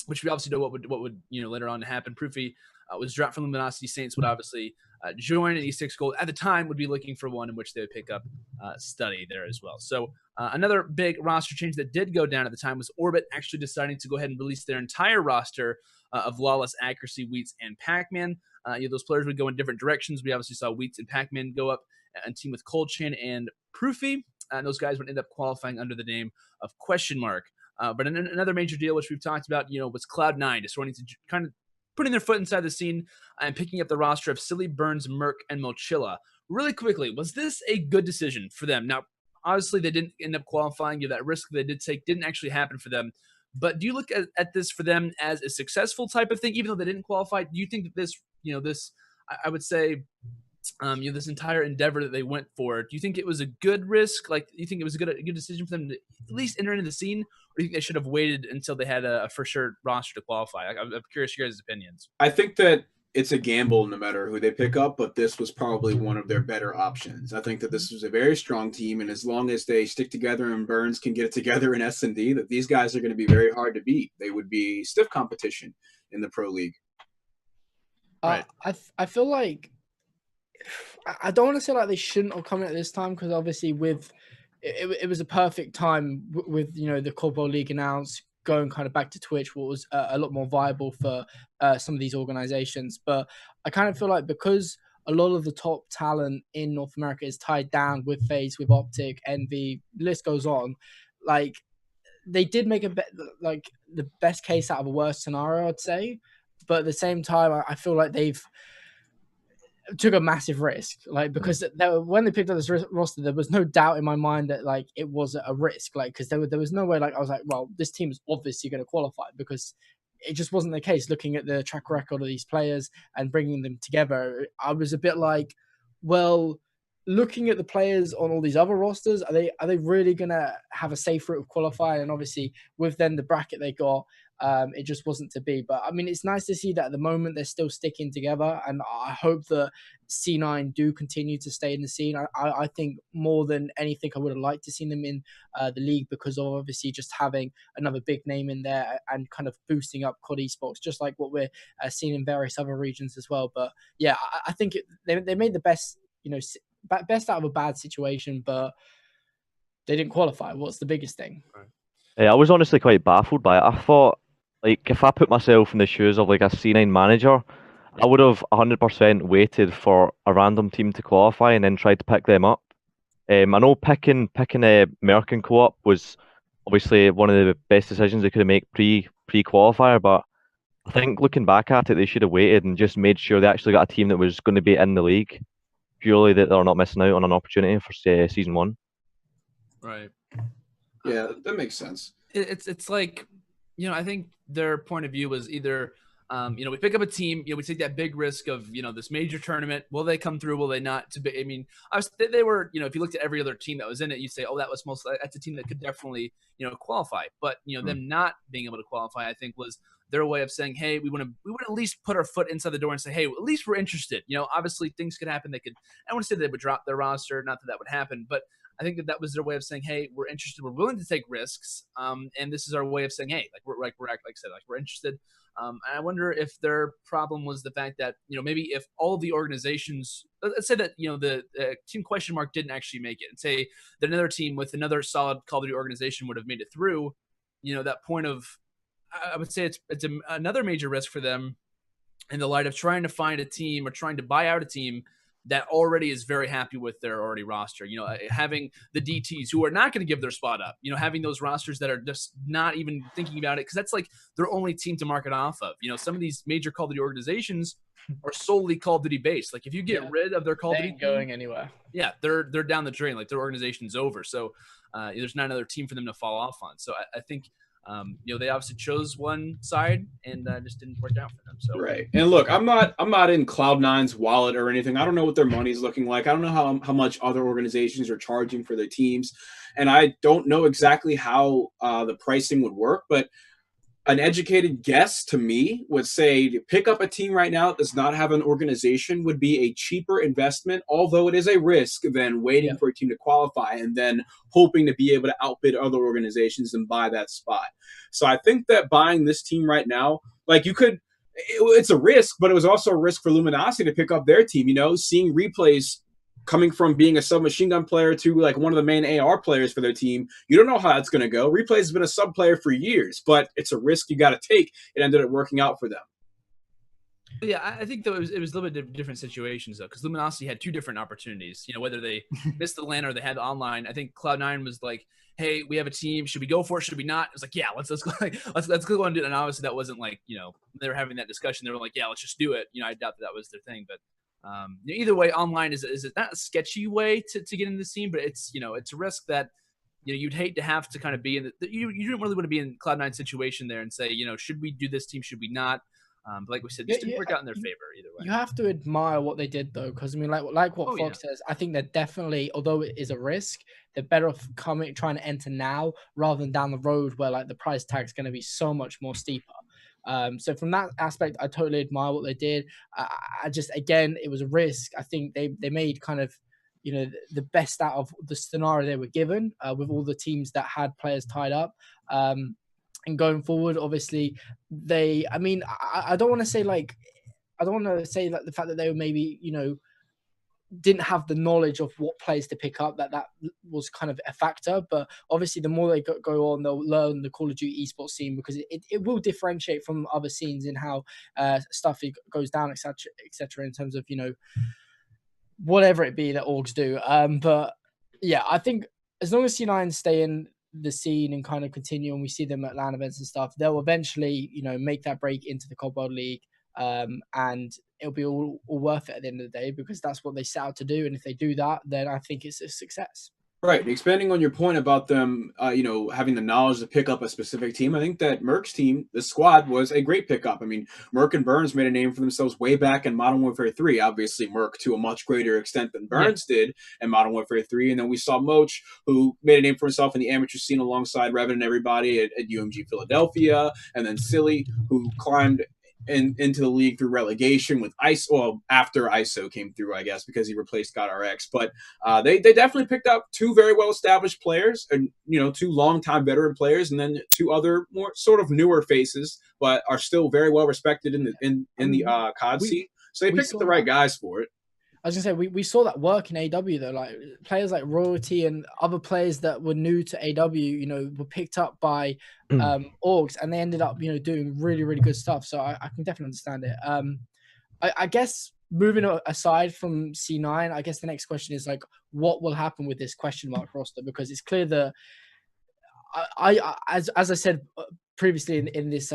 S2: which we obviously know what would later on happen. Proofy was dropped from Luminosity. Saints would obviously join, and East 6 Gold at the time would be looking for one in which they would pick up Study there as well. So another big roster change that did go down at the time was Orbit actually deciding to go ahead and release their entire roster of Lawless, Accuracy, Wheats, and Pac-Man. Those players would go in different directions. We obviously saw Wheats and Pac-Man go up and team with Cold Chain and Proofy, and those guys would end up qualifying under the name of Question Mark. But another major deal, which we've talked about, was Cloud9 just wanting to kind of putting their foot inside the scene and picking up the roster of Silly, Burns, Merc, and Mochilla. Really quickly, was this a good decision for them? Now, obviously, they didn't end up qualifying. That risk they did take didn't actually happen for them. But do you look at this for them as a successful type of thing, even though they didn't qualify? Do you think that this, I would say, this entire endeavor that they went for, do you think it was a good risk? Like, do you think it was a good decision for them to at least enter into the scene, or do you think they should have waited until they had a for sure roster to qualify? I'm curious your guys' opinions.
S3: I think that it's a gamble no matter who they pick up, but this was probably one of their better options. I think that this was a very strong team, and as long as they stick together and Burns can get it together in S&D, that these guys are going to be very hard to beat. They would be stiff competition in the Pro League.
S2: Right.
S4: I feel like I don't want to say like they shouldn't have come in at this time, because obviously with it was a perfect time with the Corpo League announced, going kind of back to Twitch, what was a lot more viable for some of these organizations. But I kind of feel like because a lot of the top talent in North America is tied down with FaZe, with Optic, Envy, the list goes on, like they did make like the best case out of a worst scenario, I'd say. But at the same time, I feel like they've took a massive risk, like, because when they picked up this roster, there was no doubt in my mind that like it was a risk, like, because there was no way, like, I was like, well, this team is obviously going to qualify, because it just wasn't the case. Looking at the track record of these players and bringing them together, I was a bit like, well, looking at the players on all these other rosters, are they really going to have a safe route of qualifying? And obviously with then the bracket they got, it just wasn't to be. But I mean, it's nice to see that at the moment they're still sticking together, and I hope that C9 do continue to stay in the scene. I think more than anything, I would have liked to see them in the league, because of obviously just having another big name in there and kind of boosting up COD esports, just like what we're seeing in various other regions as well. But yeah, I think they made the best, best out of a bad situation, but they didn't qualify. What's the biggest thing?
S1: I was honestly quite baffled by it. I thought, like, if I put myself in the shoes of like a C9 manager, I would have 100% waited for a random team to qualify and then tried to pick them up. I know picking American co-op was obviously one of the best decisions they could have made pre-qualifier, but I think looking back at it, they should have waited and just made sure they actually got a team that was going to be in the league, purely that they're not missing out on an opportunity for season 1.
S2: Right.
S3: Yeah, that makes sense.
S2: It's like, I think their point of view was either, we pick up a team, we take that big risk of, this major tournament. Will they come through? Will they not? I mean, they were, if you looked at every other team that was in it, you'd say, oh, that's a team that could definitely, qualify. But, them not being able to qualify, I think, was their way of saying, hey, we want to at least put our foot inside the door and say, hey, at least we're interested. Obviously things could happen. I want to say they would drop their roster, not that would happen, but I think that was their way of saying, hey, we're interested, we're willing to take risks, and this is our way of saying, hey, like I said, we're interested. And I wonder if their problem was the fact that, maybe if all the organizations, let's say that, the team question mark didn't actually make it, and say that another team with another solid Call of Duty organization would have made it through, that point of, I would say it's another major risk for them in the light of trying to find a team or trying to buy out a team that already is very happy with their already roster, having the DTs who are not going to give their spot up, having those rosters that are just not even thinking about it, because that's like their only team to market off of. Some of these major Call of Duty organizations are solely Call of Duty based. Like if you get rid of their Call of Duty team,
S4: going anywhere,
S2: yeah, they're down the drain. Like their organization's over. So there's not another team for them to fall off on. So I think they obviously chose one side and just didn't work out for them. So
S3: right. And look, I'm not in Cloud9's wallet or anything. I don't know what their money's looking like. I don't know how much other organizations are charging for their teams, and I don't know exactly how the pricing would work. But an educated guess to me would say to pick up a team right now that does not have an organization would be a cheaper investment, although it is a risk, than waiting for a team to qualify and then hoping to be able to outbid other organizations and buy that spot. So I think that buying this team right now, like you could, it's a risk, but it was also a risk for Luminosity to pick up their team. You know, seeing replays coming from being a submachine gun player to like one of the main AR players for their team, you don't know how that's going to go. Replays has been a sub player for years, but it's a risk you got to take. It ended up working out for them.
S2: Yeah, I think though it was a little bit different situations though, because Luminosity had two different opportunities. You know, whether they missed the LAN or they had the online. I think Cloud9 was like, "Hey, we have a team. Should we go for it? Should we not?" It was like, "Yeah, let's go, let's go and do it." And obviously, that wasn't like, you know, they were having that discussion. They were like, "Yeah, let's just do it." You know, I doubt that was their thing, but either way, online is not a sketchy way to get into the scene, but it's, you know, it's a risk that, you know, you'd hate to have to kind of be in you didn't really want to be in Cloud9 situation there and say, you know, should we do this team? Should we not? But like we said, this didn't work out in their favor either way.
S4: You have to admire what they did though, because I mean, like what Fox says, I think they're definitely, although it is a risk, they're better off trying to enter now rather than down the road where like the price tag is going to be so much more steeper. So from that aspect, I totally admire what they did. I just, again, it was a risk. I think they made kind of, you know, the best out of the scenario they were given with all the teams that had players tied up. And going forward, obviously, I mean, I don't want to say like, I don't want to say that the fact that they were maybe, you know, didn't have the knowledge of what players to pick up, that was kind of a factor. But obviously, the more they go on, they'll learn the Call of Duty esports scene, because it will differentiate from other scenes in how stuff goes down, etc. In terms of, you know, whatever it be that orgs do. But yeah, I think as long as C9 stay in the scene and kind of continue, and we see them at LAN events and stuff, they'll eventually, you know, make that break into the COD World League, and it'll be all worth it at the end of the day, because that's what they set out to do. And if they do that, then I think it's a success.
S3: Right. Expanding on your point about them, you know, having the knowledge to pick up a specific team, I think that Merc's team, the squad, was a great pickup. I mean, Merc and Burns made a name for themselves way back in Modern Warfare 3. Obviously, Merc to a much greater extent than Burns did in Modern Warfare 3. And then we saw Moch, who made a name for himself in the amateur scene alongside Revan and everybody at UMG Philadelphia. And then Silly, who climbed into the league through relegation with ISO. Well, after ISO came through, I guess, because he replaced GodRx. But they definitely picked up two very well established players, and, you know, two longtime veteran players, and then two other more sort of newer faces, but are still very well respected in the COD scene. So they picked up the right guys for it.
S4: I was gonna say we saw that work in AW though, like players like Royalty and other players that were new to AW, you know, were picked up by orgs, and they ended up, you know, doing really, really good stuff. So I can definitely understand it. I guess moving aside from C9, I guess the next question is like, what will happen with this question mark roster? Because it's clear that as I said previously in this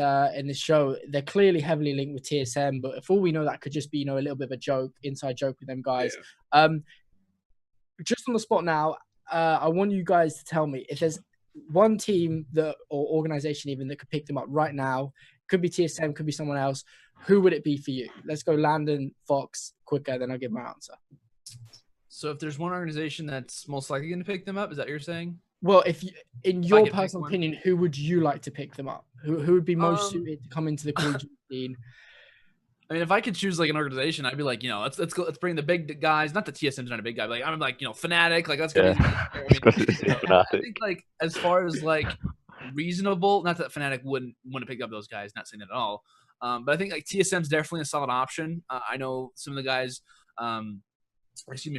S4: show, they're clearly heavily linked with TSM, but for all we know, that could just be, you know, a little bit of a joke, inside joke with them guys. Yeah. Just on the spot now, I want you guys to tell me if there's one team that, or organization even, that could pick them up right now. Could be TSM, could be someone else. Who would it be for you? Let's go Landon, Fox, quicker, then I'll give my answer.
S2: So if there's one organization that's most likely going to pick them up, is that what you're saying?
S4: Well, if you, in your personal opinion, who would you like to pick them up? Who would be most suited to come into the Call of Duty scene?
S2: I mean, if I could choose like an organization, I'd be like, you know, let's go, let's bring the big guys. Not that TSM's not a big guy, but like I'm like, you know, Fnatic. Like let's go. I think like as far as like reasonable, not that Fnatic wouldn't want to pick up those guys. Not saying that at all. But I think like TSM's definitely a solid option. I know some of the guys.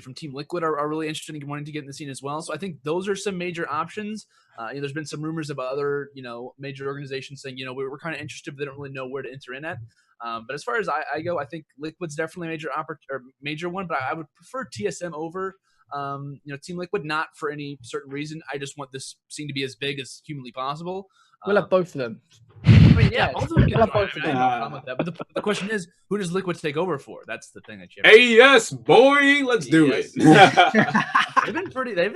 S2: From Team Liquid are really interested in wanting to get in the scene as well. So I think those are some major options. You know, there's been some rumors about other, you know, major organizations saying, you know, we're kind of interested, but they don't really know where to enter in at. But as far as I go, I think Liquid's definitely a major one, but I would prefer TSM over, you know, Team Liquid, not for any certain reason. I just want this scene to be as big as humanly possible.
S4: We'll have both of them.
S2: I mean, yeah, both of them. I have no problem with that. But the question is, who does Liquid take over for? That's the thing that you have.
S3: Hey, yes, boy, let's do it.
S2: They've been pretty. They've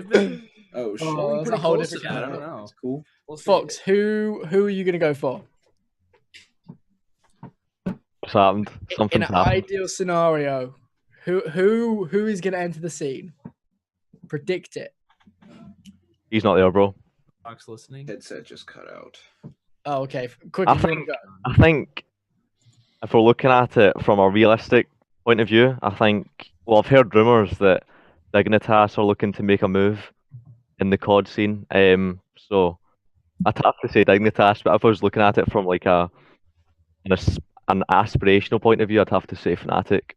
S2: been.
S3: Oh, shit.
S4: That's a whole different.
S2: I don't know.
S3: That's cool.
S4: Well, Fox, who are you gonna go for?
S1: What's happened? Something's
S4: in an ideal scenario, who is gonna enter the scene? Predict it.
S1: He's not there, bro.
S2: Fox listening.
S3: Headset just cut out.
S4: Oh, okay. Quickly,
S1: I think if we're looking at it from a realistic point of view, I think, well, I've heard rumours that Dignitas are looking to make a move in the COD scene. So I'd have to say Dignitas, but if I was looking at it from like an aspirational point of view, I'd have to say Fnatic.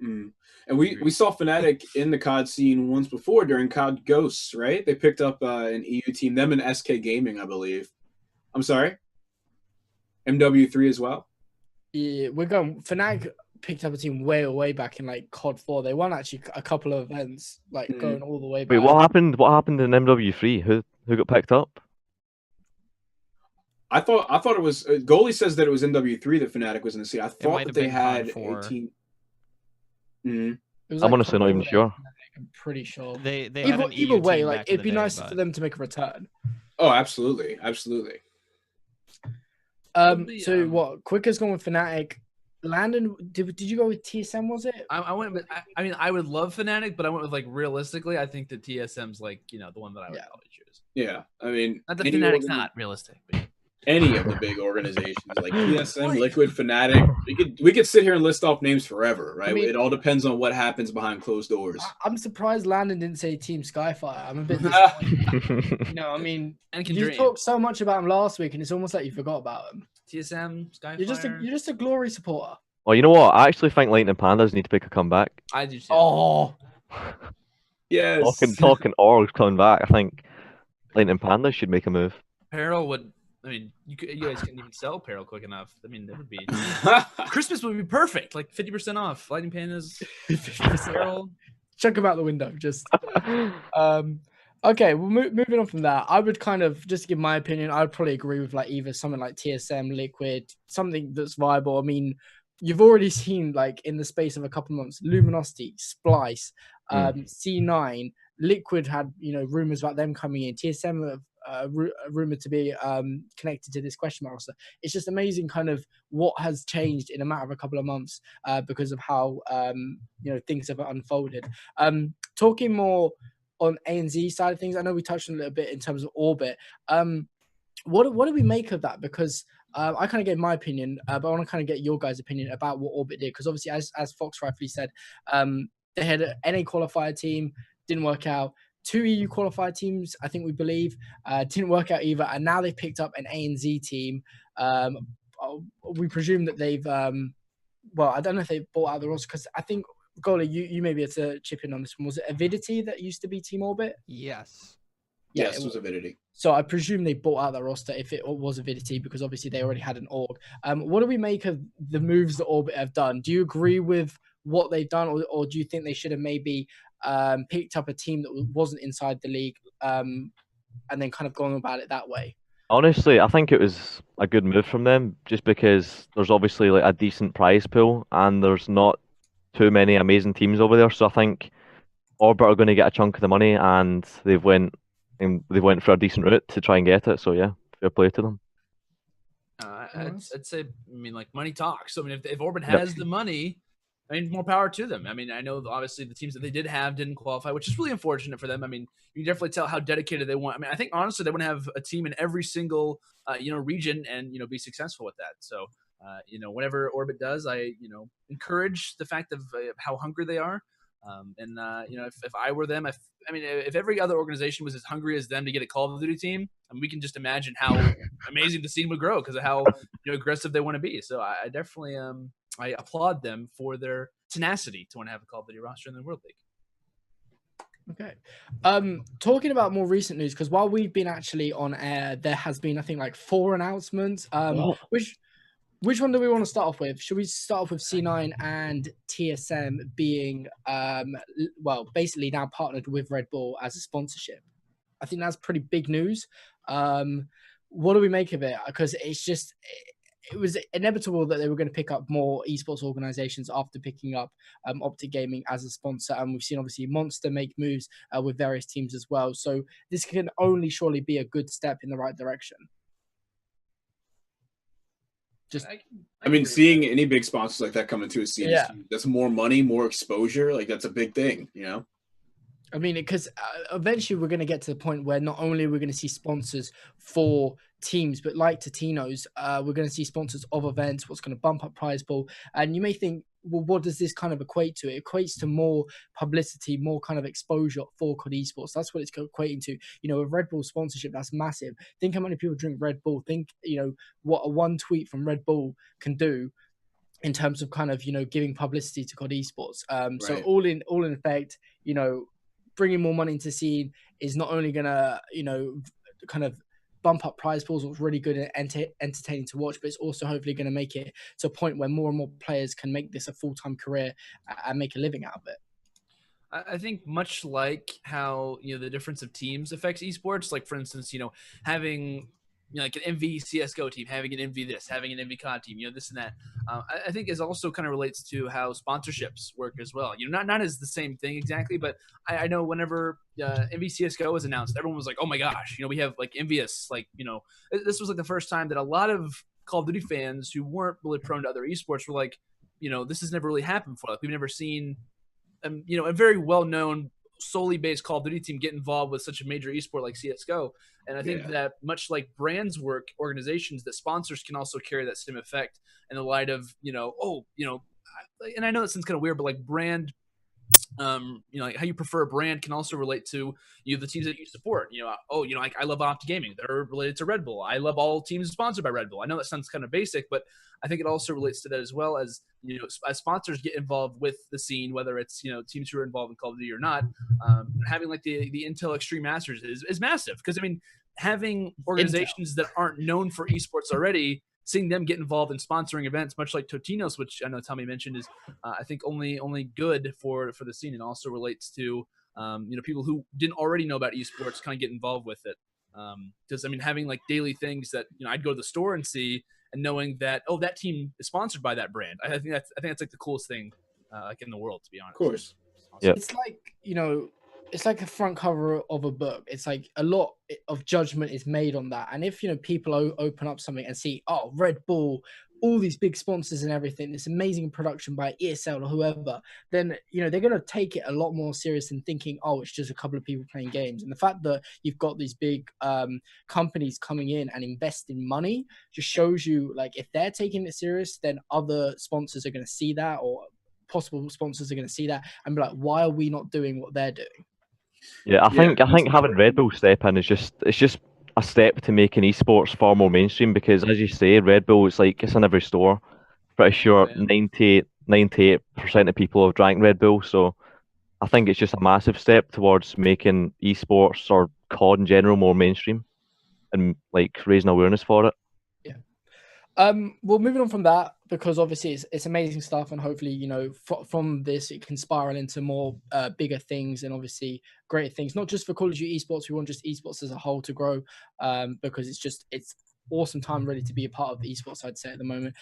S3: Mm. And we saw Fnatic in the COD scene once before during COD Ghosts, right? They picked up an EU team, them and SK Gaming, I believe. I'm sorry? MW3 as well?
S4: Yeah, we're going. Fnatic picked up a team way back in like COD 4. They won actually a couple of events, like going all the way back.
S1: Wait, what happened? What happened in MW3? Who got picked up?
S3: I thought it was goalie says that it was MW3 that Fnatic was in the scene. I thought
S5: might
S3: that
S5: have
S3: they
S5: been
S3: had
S5: COD 4.
S3: a team.
S4: It was
S1: I'm
S4: like
S1: honestly not even sure.
S4: I'm pretty sure.
S5: They had an
S4: Either
S5: EU
S4: way,
S5: team
S4: like
S5: back in
S4: it'd
S5: the
S4: be
S5: day,
S4: nice
S5: but
S4: for them to make a return.
S3: Oh, absolutely. Absolutely.
S4: So what? Quicker's gone with Fnatic. Landon, did you go with TSM? Was it?
S2: I went with. I mean, I would love Fnatic, but I went with like realistically. I think the TSM's like the one that I would probably choose.
S3: Yeah, I mean,
S2: Not that Fnatic's not realistic, but
S3: any of the big organizations like TSM, Liquid, Fnatic. We could sit here and list off names forever, right?
S4: I mean,
S3: it all depends on what happens behind closed doors.
S4: I'm surprised Landon didn't say Team Skyfire. I'm a bit disappointed. I mean,
S2: and
S4: you talked so much about him last week, and it's almost like you forgot about him.
S2: TSM, Skyfire.
S4: You're just a glory supporter.
S1: Well, you know what? I actually think Lightning Pandas need to make a comeback.
S2: I do too.
S4: Oh,
S3: yes.
S1: Talking Orgs coming back. I think Lightning Pandas should make a move.
S2: Peril would. I mean, you guys couldn't even sell Peril quick enough. I mean, that would be Christmas would be perfect, like 50% off. Lightning Pandas, Peril.
S4: Chuck him out the window. Just okay. Well, moving on from that, I would kind of just give my opinion. I'd probably agree with like either something like TSM, Liquid, something that's viable. I mean, you've already seen like in the space of a couple of months, Luminosity, Splice, C9, Liquid had rumors about them coming in. TSM rumored to be connected to this question mark. So it's just amazing, kind of what has changed in a matter of a couple of months because of how things have unfolded. Talking more on ANZ side of things, I know we touched on a little bit in terms of Orbit. What do we make of that? Because I kind of gave my opinion, but I want to kind of get your guys' opinion about what Orbit did. Because obviously, as Fox rightfully said, they had an NA qualifier team, didn't work out. 2 EU qualified teams, I think we believe, didn't work out either. And now they've picked up an ANZ team. We presume that they've, well, I don't know if they bought out the roster because I think, Gola, you may be able to chip in on this one. Was it Avidity that used to be Team Orbit?
S5: Yes.
S3: Yeah, yes, it was Avidity.
S4: So I presume they bought out that roster if it was Avidity because obviously they already had an org. What do we make of the moves that Orbit have done? Do you agree with what they've done, or do you think they should have maybe picked up a team that wasn't inside the league and then kind of gone about it that way?
S1: Honestly, I think it was a good move from them just because there's obviously like a decent prize pool and there's not too many amazing teams over there. So I think Orbit are going to get a chunk of the money and they went for a decent route to try and get it. So yeah, fair play to them.
S2: I'd say, I mean, like money talks. So I mean, if Orbit has the money, I mean, more power to them. I mean, I know obviously the teams that they did have didn't qualify, which is really unfortunate for them. I mean, you can definitely tell how dedicated they want. I mean, I think honestly they want to have a team in every single region and be successful with that. So whenever Orbit does, I encourage the fact of how hungry they are. If I were them, if every other organization was as hungry as them to get a Call of Duty team, I mean, we can just imagine how amazing the scene would grow because of how aggressive they want to be. So I definitely I applaud them for their tenacity to want to have a Call of Duty roster in the World League.
S4: Okay. Talking about more recent news, because while we've been actually on air, there has been, I think, like 4 announcements. Which one do we want to start off with? Should we start off with C9 and TSM being, basically now partnered with Red Bull as a sponsorship? I think that's pretty big news. What do we make of it? Because it was inevitable that they were going to pick up more esports organizations after picking up Optic Gaming as a sponsor. And we've seen, obviously, Monster make moves with various teams as well. So this can only surely be a good step in the right direction.
S3: I mean, seeing any big sponsors like that come into a scene, that's more money, more exposure. Like, that's a big thing,
S4: I mean, because eventually we're going to get to the point where not only we're going to see sponsors for teams, but like Totino's, we're going to see sponsors of events, what's going to bump up prize pool. And you may think well, what does this kind of equate to? It equates to more publicity, more kind of exposure for COD esports. That's what it's equating to. You know, a Red Bull sponsorship, that's massive. Think how many people drink Red Bull. Think, you know, what a one tweet from Red Bull can do in terms of kind of, you know, giving publicity to COD esports. So
S3: Right.
S4: all in effect, you know, bringing more money into the scene is not only gonna, you know, kind of bump up prize pools, what's really good and entertaining to watch, but it's also hopefully going to make it to a point where more and more players can make this a full-time career and make a living out of it.
S2: I think much like how, you know, the difference of teams affects esports, like for instance, you know, having, you know, like an MV CSGO team, having an MV this, having an MV COD team, you know, this and that. I think is also kind of relates to how sponsorships work as well. You know, not as the same thing exactly, but I know whenever MV CSGO was announced, everyone was like, oh my gosh, you know, we have like Envious, like, you know, this was like the first time that a lot of Call of Duty fans who weren't really prone to other esports were like, you know, this has never really happened before. Like, we've never seen, you know, a very well-known solely based Call of Duty team get involved with such a major esport like CSGO. And I think that much like brands work, organizations, that sponsors can also carry that same effect in the light of, you know, oh, you know, and I know that sounds kind of weird, but like brand, you know, like how you prefer a brand can also relate to, you know, the teams that you support. You know, oh, you know, like I love Opti Gaming, they're related to Red Bull. I love all teams sponsored by Red Bull. I know that sounds kind of basic, but I think it also relates to that as well, as, you know, as sponsors get involved with the scene, whether it's, you know, teams who are involved in Call of Duty or not. Having like the Intel Extreme Masters is massive, because I mean, having organizations that aren't known for esports already, seeing them get involved in sponsoring events, much like Totinos, which I know Tommy mentioned, is I think only good for the scene, and also relates to, you know, people who didn't already know about esports kind of get involved with it. Because I mean, having like daily things that, you know, I'd go to the store and see, and knowing that, oh, that team is sponsored by that brand. I think that's like the coolest thing like in the world, to be honest.
S3: Of course.
S1: Yeah.
S4: It's like, you know, it's like a front cover of a book. It's like a lot of judgment is made on that. And if, you know, people open up something and see, oh, Red Bull, all these big sponsors and everything, this amazing production by ESL or whoever, then, you know, they're going to take it a lot more serious than thinking, oh, it's just a couple of people playing games. And the fact that you've got these big companies coming in and investing money just shows you, like, if they're taking it serious, then other sponsors are going to see that, or possible sponsors are going to see that and be like, why are we not doing what they're doing?
S1: Yeah, I think having Red Bull step in is just a step to making esports far more mainstream, because as you say, Red Bull, it's like it's in every store. Pretty sure 98% of people have drank Red Bull, so I think it's just a massive step towards making esports or COD in general more mainstream and like raising awareness for it.
S4: Well, moving on from that, because obviously it's amazing stuff, and hopefully, you know, from this it can spiral into more bigger things, and obviously greater things, not just for Call of Duty esports. We want just esports as a whole to grow, because it's awesome time really to be a part of esports, I'd say, at the moment.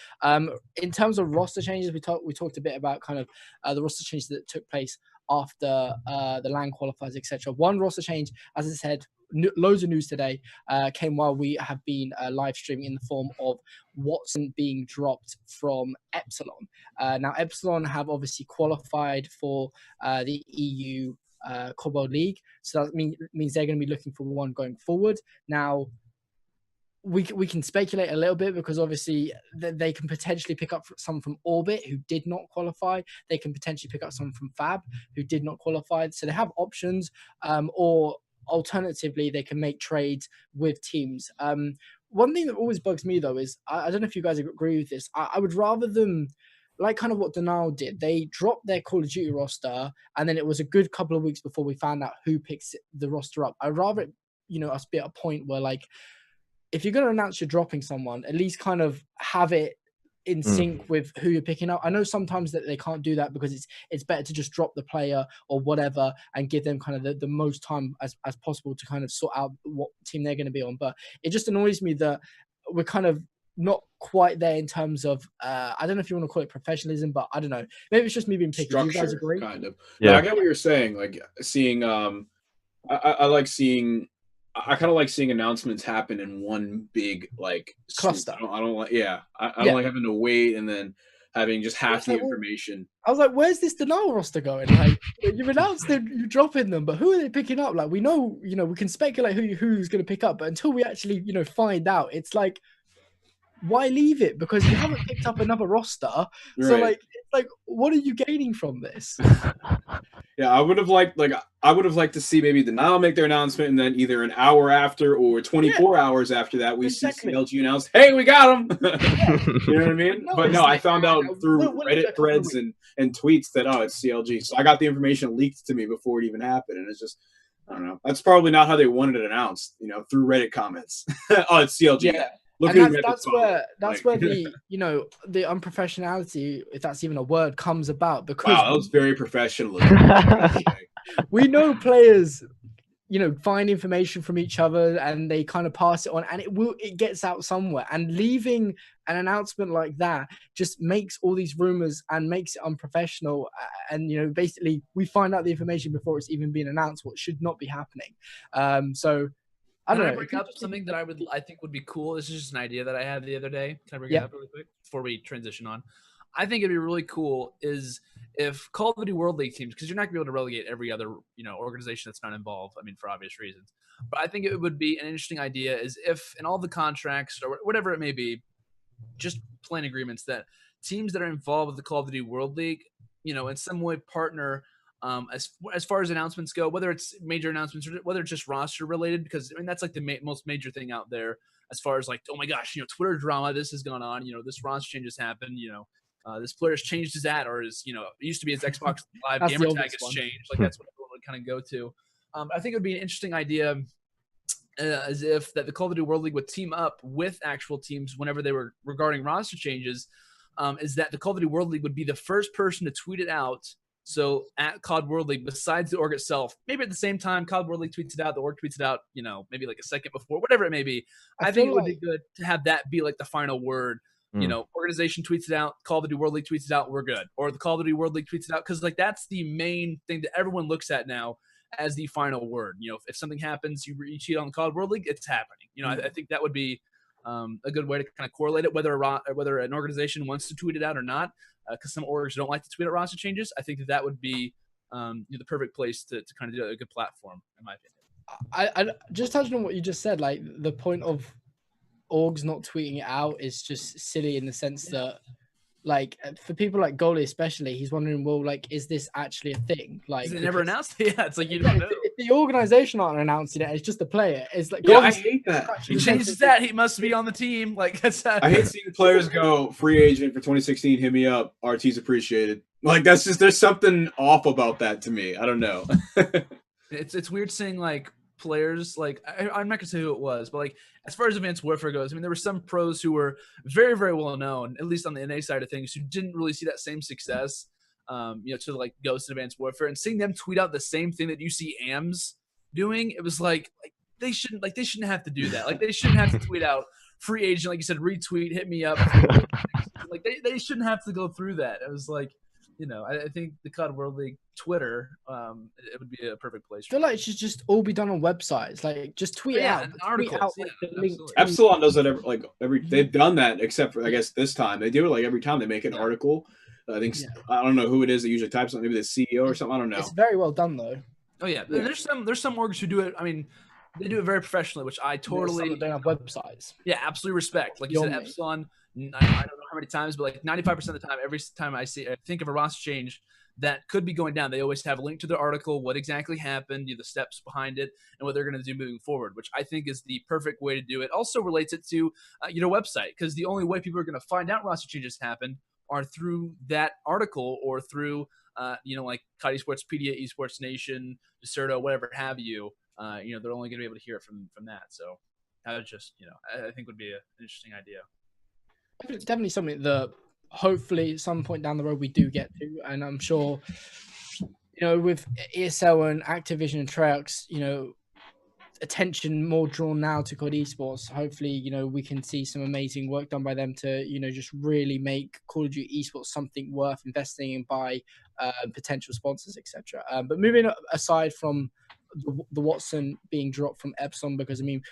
S4: In terms of roster changes, we talked a bit about kind of the roster changes that took place after the LAN qualifiers, etc. One roster change, as I said, loads of news today came while we have been live streaming, in the form of Watson being dropped from Epsilon. Now, Epsilon have obviously qualified for the EU CWL League, so that means they're going to be looking for one going forward. Now, we can speculate a little bit, because obviously they can potentially pick up some from Orbit who did not qualify. They can potentially pick up some from Fab who did not qualify. So they have options, or alternatively, they can make trades with teams. One thing that always bugs me, though, is I don't know if you guys agree with this. I would rather them, like kind of what Denial did. They dropped their Call of Duty roster, and then it was a good couple of weeks before we found out who picks the roster up. I'd rather, you know, us be at a point where, like, if you're going to announce you're dropping someone, at least kind of have it in sync with who you're picking up. I know sometimes that they can't do that, because it's better to just drop the player or whatever and give them kind of the most time as possible to kind of sort out what team they're going to be on. But it just annoys me that we're kind of not quite there in terms of, I don't know if you want to call it professionalism, but I don't know. Maybe it's just me being picky.
S3: Structure,
S4: do you guys agree?
S3: kind of.
S1: Yeah.
S3: No, I get what you're saying. Like seeing, I like seeing. I kind of like seeing announcements happen in one big like
S4: cluster.
S3: I don't like. Yeah, I don't like having to wait and then having just half the information.
S4: I was like, where's this Denial roster going? Like, you've announced that you're dropping them, but who are they picking up? Like, we know, you know, we can speculate who's going to pick up, but until we actually, you know, find out, it's like, why leave it? Because you haven't picked up another roster. Right. So, like, Like, what are you gaining from this?
S3: Yeah, I would have liked to see maybe the Nile make their announcement, and then either an hour after or 24 hours after that, we
S4: Exactly.
S3: see CLG announce, "Hey, we got him." You know what I mean?
S4: No,
S3: But
S4: it's
S3: no, I
S4: like,
S3: found out through
S4: we'll look at a
S3: Reddit
S4: couple of
S3: threads and tweets that it's CLG. So I got the information leaked to me before it even happened, and it's just I don't know. That's probably not how they wanted it announced. Through Reddit comments. Oh, it's CLG.
S4: Yeah.
S3: Look
S4: And
S3: at
S4: that's where the the unprofessionality, if that's even a word, comes about, because
S3: wow, that was very professional.
S4: we know players find information from each other and they kind of pass it on, and it gets out somewhere, and leaving an announcement like that just makes all these rumors and makes it unprofessional. And basically we find out the information before it's even been announced, what should not be happening. So I don't know.
S2: Bring up something that I think would be cool. This is just an idea that I had the other day. Can I bring it up really quick before we transition on? I think it'd be really cool is if Call of Duty World League teams, because you're not gonna be able to relegate every other organization that's not involved. I mean, for obvious reasons. But I think it would be an interesting idea is if in all the contracts or whatever it may be, just plain agreements that teams that are involved with the Call of Duty World League, in some way partner. As far as announcements go, whether it's major announcements or whether it's just roster related, because I mean that's like the most major thing out there. As far as like, oh my gosh, Twitter drama, this has gone on. This roster change has happened. This player's changed his or his it used to be his Xbox Live gamer tag has changed. Like that's what everyone would kind of go to. I think it would be an interesting idea. As if that the Call of Duty World League would team up with actual teams whenever they were regarding roster changes, is that the Call of Duty World League would be the first person to tweet it out. So at COD World League, besides the org itself, maybe at the same time, COD World League tweets it out, the org tweets it out, maybe like a second before, whatever it may be. I think it would be good to have that be like the final word. Organization tweets it out, Call of Duty World League tweets it out, we're good. Or the Call of Duty World League tweets it out, because like that's the main thing that everyone looks at now as the final word. If something happens, you cheat on the Call of World League, it's happening. I think that would be a good way to kind of correlate it, whether an organization wants to tweet it out or not. Because some orgs don't like to tweet at roster changes. I think that would be the perfect place to kind of do a good platform, in my opinion.
S4: I just touching on what you just said, like the point of orgs not tweeting it out is just silly in the sense that, like, for people like Goalie especially, he's wondering, well, like, is this actually a thing? Like,
S2: is it never announced? Yeah, it's like you don't know.
S4: If the organization aren't announcing it, it's just a player. It's like,
S3: I hate that.
S2: He changes that. He must be on the team. Like that's.
S3: I hate seeing players go free agent for 2016. Hit me up. RT's appreciated. Like that's just there's something off about that to me. I don't know.
S2: It's weird seeing like players like I'm not gonna say who it was, but like as far as Advanced Warfare goes, I mean there were some pros who were very very well known, at least on the NA side of things, who didn't really see that same success. To like Ghost and Advanced Warfare, and seeing them tweet out the same thing that you see AMs doing, it was like they shouldn't have to do that. Like they shouldn't have to tweet out free agent, like you said, retweet, hit me up. Like they shouldn't have to go through that. It was like, I think the COD World League Twitter, it would be a perfect place.
S4: I feel like it should just all be done on websites. Like just tweet out
S2: articles.
S4: Like, the link.
S3: Epsilon does that every. They've done that except for I guess this time they do it like every time they make an article. I think I don't know who it is that usually types it. Maybe the CEO or something. I don't know.
S4: It's very well done though.
S2: Oh yeah, there's some orgs who do it. I mean, they do it very professionally, which I totally
S4: don't have websites.
S2: Yeah, absolutely respect. Like you said, Epsilon. I don't know how many times, but like 95% of the time, every time I think of a roster change that could be going down, they always have a link to the article, what exactly happened, the steps behind it, and what they're going to do moving forward, which I think is the perfect way to do it. Also relates it to website, because the only way people are going to find out roster changes happened are through that article or through like COD Esports Pedia, Esports Nation, Deserto, whatever have you. They're only going to be able to hear it from that. So that was just I think would be an interesting idea.
S4: It's definitely something that hopefully at some point down the road we do get to, and I'm sure with ESL and Activision and Treyarch, attention more drawn now to COD Esports. Hopefully, we can see some amazing work done by them to, just really make Call of Duty Esports something worth investing in by potential sponsors, etc. But moving aside from the Watson being dropped from Epson, because I mean,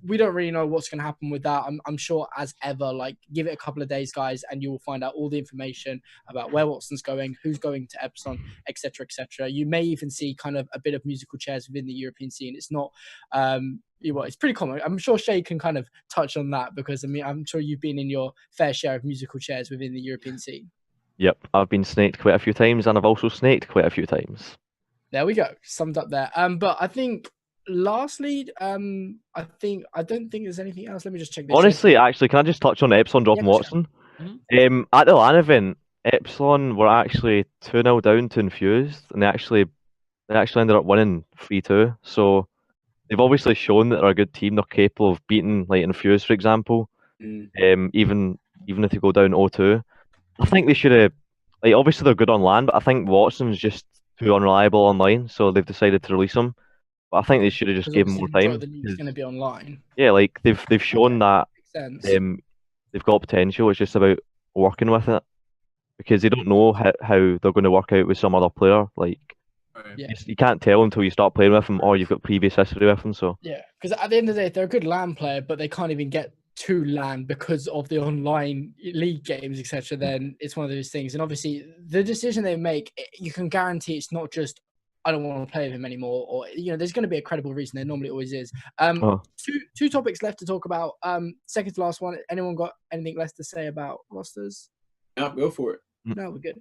S4: we don't really know what's going to happen with that. I'm sure as ever, like give it a couple of days, guys, and you will find out all the information about where Watson's going, who's going to Epson, etc., etc. You may even see kind of a bit of musical chairs within the European scene. It's not, it's pretty common. I'm sure Shay can kind of touch on that, because I mean, I'm sure you've been in your fair share of musical chairs within the European scene.
S1: Yep, I've been snaked quite a few times, and I've also snaked quite a few times.
S4: There we go. Summed up there. But I think lastly, I don't think there's anything else. Let me just check this.
S1: Honestly, actually, can I just touch on Epsilon
S4: Yeah,
S1: dropping
S4: sure.
S1: Watson?
S2: Mhm.
S1: At the LAN event, Epsilon were actually 2-0 down to Infused, and they actually ended up winning 3-2. So they've obviously shown that they're a good team. They're capable of beating like Infused, for example. Even if they go down 0-2. I think they should have, like, obviously they're good on LAN, but I think Watson's just too unreliable online, so they've decided to release him. But I think they should have just
S4: Because
S1: gave him
S4: obviously
S1: more
S4: the majority
S1: time.
S4: of the league's
S1: 'Cause,
S4: going to be online.
S1: yeah, like they've shown that
S4: Makes sense.
S1: they've got potential. It's just about working with it because they don't know how they're going to work out with some other player. Like
S2: Right.
S4: Yeah.
S1: you can't tell until you start playing with them or you've got previous history with them. So
S4: Yeah, because at the end of the day, they're a good LAN player, but they can't even get to LAN because of the online league games, etc. Then it's one of those things. And obviously, the decision they make, you can guarantee it's not just I don't want to play with him anymore, or there's going to be a credible reason. There normally always is.
S1: oh.
S4: Two topics left to talk about. Second to last one. Anyone got anything less to say about rosters?
S3: Yeah, go for it.
S4: No, we're good.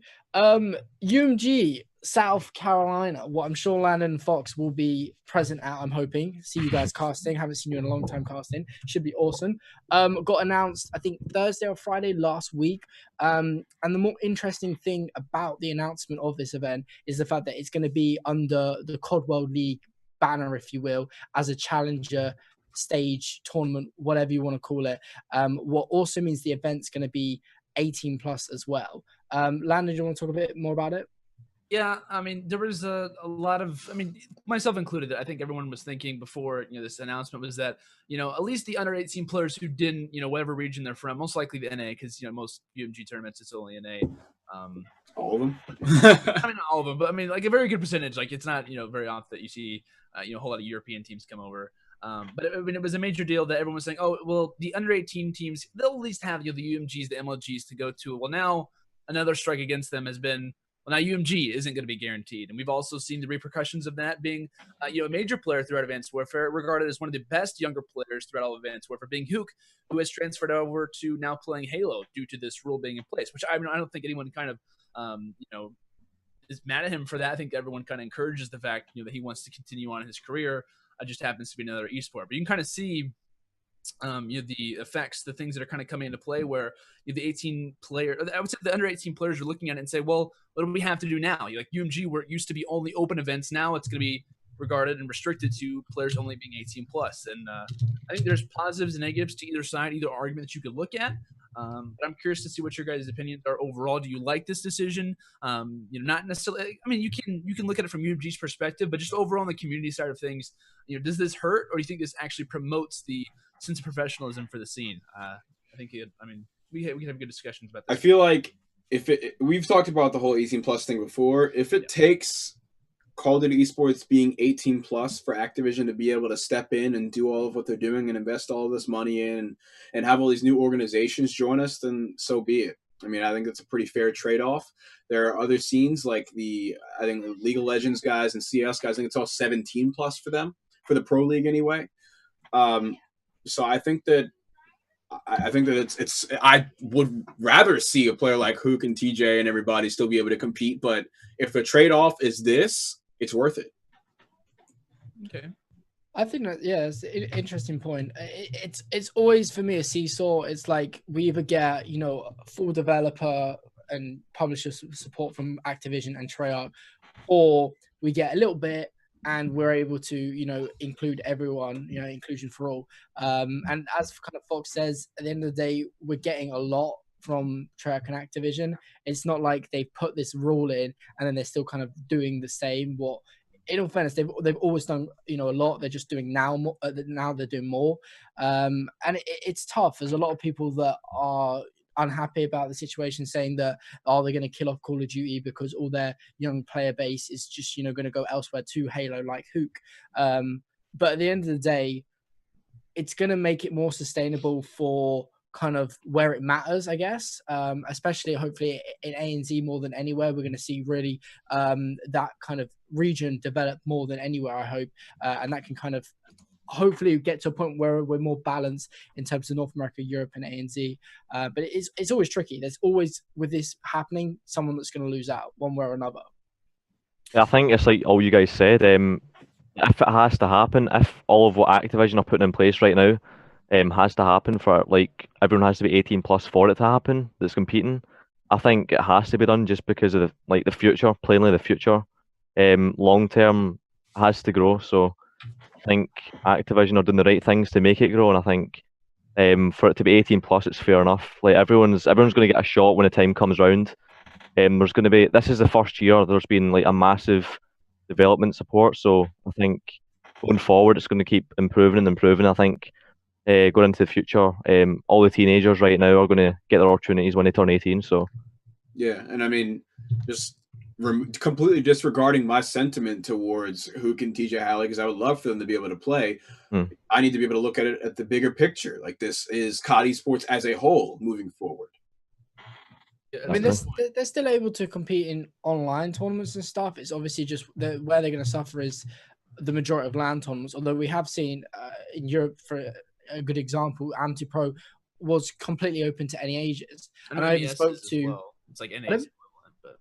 S4: UMG, South Carolina. What I'm sure Landon and Fox will be present at. I'm hoping. See you guys casting. Haven't seen you in a long time casting. Should be awesome. Got announced, I think Thursday or Friday last week. And the more interesting thing about the announcement of this event is the fact that it's going to be under the COD World League banner, if you will, as a challenger stage tournament, whatever you want to call it. What also means the event's going to be 18 plus as well. Landon, do you want to talk a bit more about it?
S2: Yeah, I mean, there was a lot of, I mean, myself included, I think everyone was thinking before, this announcement was that, at least the under 18 players who didn't, whatever region they're from, most likely the NA, because, most UMG tournaments, it's only NA.
S3: All of them?
S2: I mean, not all of them, but I mean, like a very good percentage. Like it's not, very often that you see, a whole lot of European teams come over. But it was a major deal that everyone was saying, oh, well, the under 18 teams, they'll at least have, the UMGs, the MLGs to go to. Well, now another strike against them has been, well, now UMG isn't going to be guaranteed. And we've also seen the repercussions of that being, a major player throughout Advanced Warfare, regarded as one of the best younger players throughout all of Advanced Warfare, being Hook, who has transferred over to now playing Halo due to this rule being in place, which I don't think anyone kind of, is mad at him for that. I think everyone kind of encourages the fact, that he wants to continue on in his career. It just happens to be another esport. But you can kind of see the effects, the things that are kind of coming into play where the 18 player, I would say the under 18 players are looking at it and say, well, what do we have to do now? Like UMG, where it used to be only open events, now it's going to be regarded and restricted to players only being 18 plus. And I think there's positives and negatives to either side, either argument that you could look at. But I'm curious to see what your guys' opinions are overall. Do you like this decision? Not necessarily. I mean, you can look at it from UMG's perspective, but just overall on the community side of things, does this hurt, or do you think this actually promotes the sense of professionalism for the scene? I think we can have good discussions about this.
S3: I feel like we've talked about the whole 18 plus thing before. If it takes Call of Duty Esports being 18 plus for Activision to be able to step in and do all of what they're doing and invest all of this money in and have all these new organizations join us, then so be it. I mean, I think that's a pretty fair trade-off. There are other scenes like the League of Legends guys and CS guys. I think it's all 17 plus for them, for the Pro League anyway. So I think that it's. I would rather see a player like Hook and TJ and everybody still be able to compete. But if the trade-off is this, it's worth it.
S2: Okay.
S4: I think that, yeah, it's an interesting point. It's always for me a seesaw. It's like we either get full developer and publisher support from Activision and Treyarch, or we get a little bit and we're able to include everyone, inclusion for all. And as kind of Fox says, at the end of the day, we're getting a lot from Treyarch and Activision. It's not like they put this rule in and then they're still kind of doing the same. What, in all fairness, they've always done a lot. They're just doing now more. Now they're doing more, and it's tough. There's a lot of people that are unhappy about the situation, saying that they're going to kill off Call of Duty because all their young player base is just going to go elsewhere to Halo, like Hook. But at the end of the day, it's going to make it more sustainable for kind of where it matters, I guess, especially hopefully in ANZ more than anywhere. We're going to see really that kind of region develop more than anywhere, I hope, and that can kind of hopefully get to a point where we're more balanced in terms of North America, Europe, and ANZ. But it's always tricky. There's always, with this happening, someone that's going to lose out one way or another.
S1: Yeah, I think it's like all you guys said. If it has to happen, if all of what Activision are putting in place right now, has to happen for like everyone has to be 18 plus for it to happen that's competing. I think it has to be done just because of the future, plainly the future. Long term has to grow. So I think Activision are doing the right things to make it grow, and I think for it to be 18 plus, it's fair enough. Like everyone's going to get a shot when the time comes round. There's going to be this is the first year there's been like a massive development support, so I think going forward it's going to keep improving and improving. I think going into the future, all the teenagers right now are going to get their opportunities when they turn 18. So
S3: yeah, and I mean, just completely disregarding my sentiment towards Hook and TJ Halley, because I would love for them to be able to play. I need to be able to look at it at the bigger picture. Like, this is COD esports as a whole moving forward.
S4: I mean, they're still able to compete in online tournaments and stuff. It's obviously just where they're going to suffer is the majority of LAN tournaments. Although we have seen in Europe, for a good example, Anti-Pro was completely open to any ages. And I even spoke to...
S2: Well. It's like NA's equivalent, but...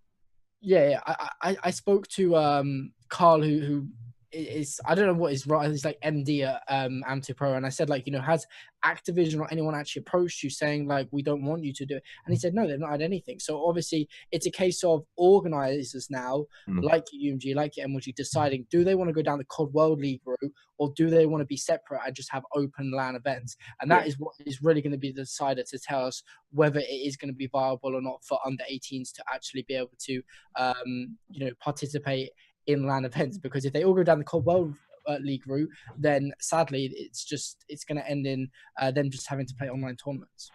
S4: Yeah, I spoke to Carl, who is, I don't know what his right, he's like MD at Anti-Pro, and I said, like, you know, has Activision or anyone actually approached you saying, like, we don't want you to do it? And he said, no, they've not had anything. So obviously it's a case of organizers now, like UMG, like MLG, deciding, do they want to go down the COD World League route, or do they want to be separate and just have open LAN events? And that is what is really going to be the decider to tell us whether it is going to be viable or not for under 18s to actually be able to, you know, participate in LAN events. Because if they all go down the COD World League route, then sadly it's going to end in them just having to play online tournaments.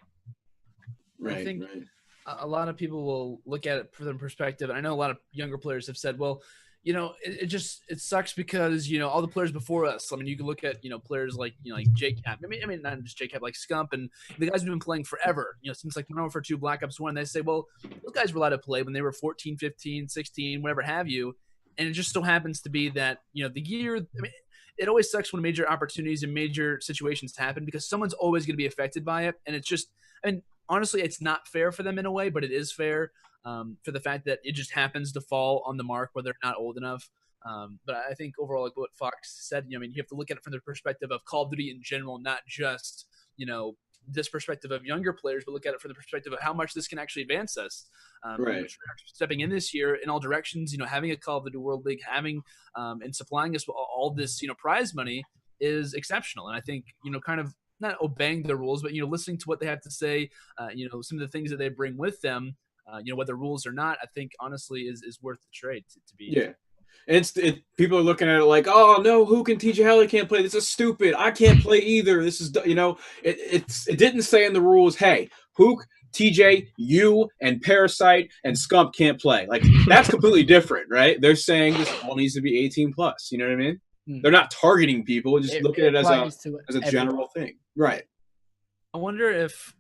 S2: Right. I think a lot of people will look at it from their perspective. And I know a lot of younger players have said, well, you know, it sucks because, you know, all the players before us. I mean, you can look at, you know, players like, you know, like JCap. I mean, not just JCap, like Scump, and the guys who've been playing forever, you know, since like Modern Warfare 2, Black Ops 1. They say, well, those guys were allowed to play when they were 14, 15, 16, whatever have you. And it just so happens to be that, you know, the year, I mean, it always sucks when major opportunities and major situations happen because someone's always going to be affected by it. And it's just, I mean, honestly, it's not fair for them in a way, but it is fair for the fact that it just happens to fall on the mark where they're not old enough. But I think overall, like what Fox said, you know, I mean, you have to look at it from the perspective of Call of Duty in general, not just, you know, this perspective of younger players, but look at it from the perspective of how much this can actually advance us.
S3: Right.
S2: Stepping in this year in all directions, you know, having a Call of Duty World League, having and supplying us all this, you know, prize money is exceptional. And I think, you know, kind of not obeying the rules, but, you know, listening to what they have to say, you know, some of the things that they bring with them, you know, whether rules or not, I think honestly is worth the trade to be.
S3: Yeah. And people are looking at it like, oh no, Hook and TJ Halley can't play. This is stupid. I can't play either. This is, you know, it didn't say in the rules, hey, Hook, TJ, you, and Parasite and Scump can't play. Like, that's completely different, right? They're saying this all needs to be 18 plus. You know what I mean? They're not targeting people. Just look at it as a general thing, right?
S2: I wonder if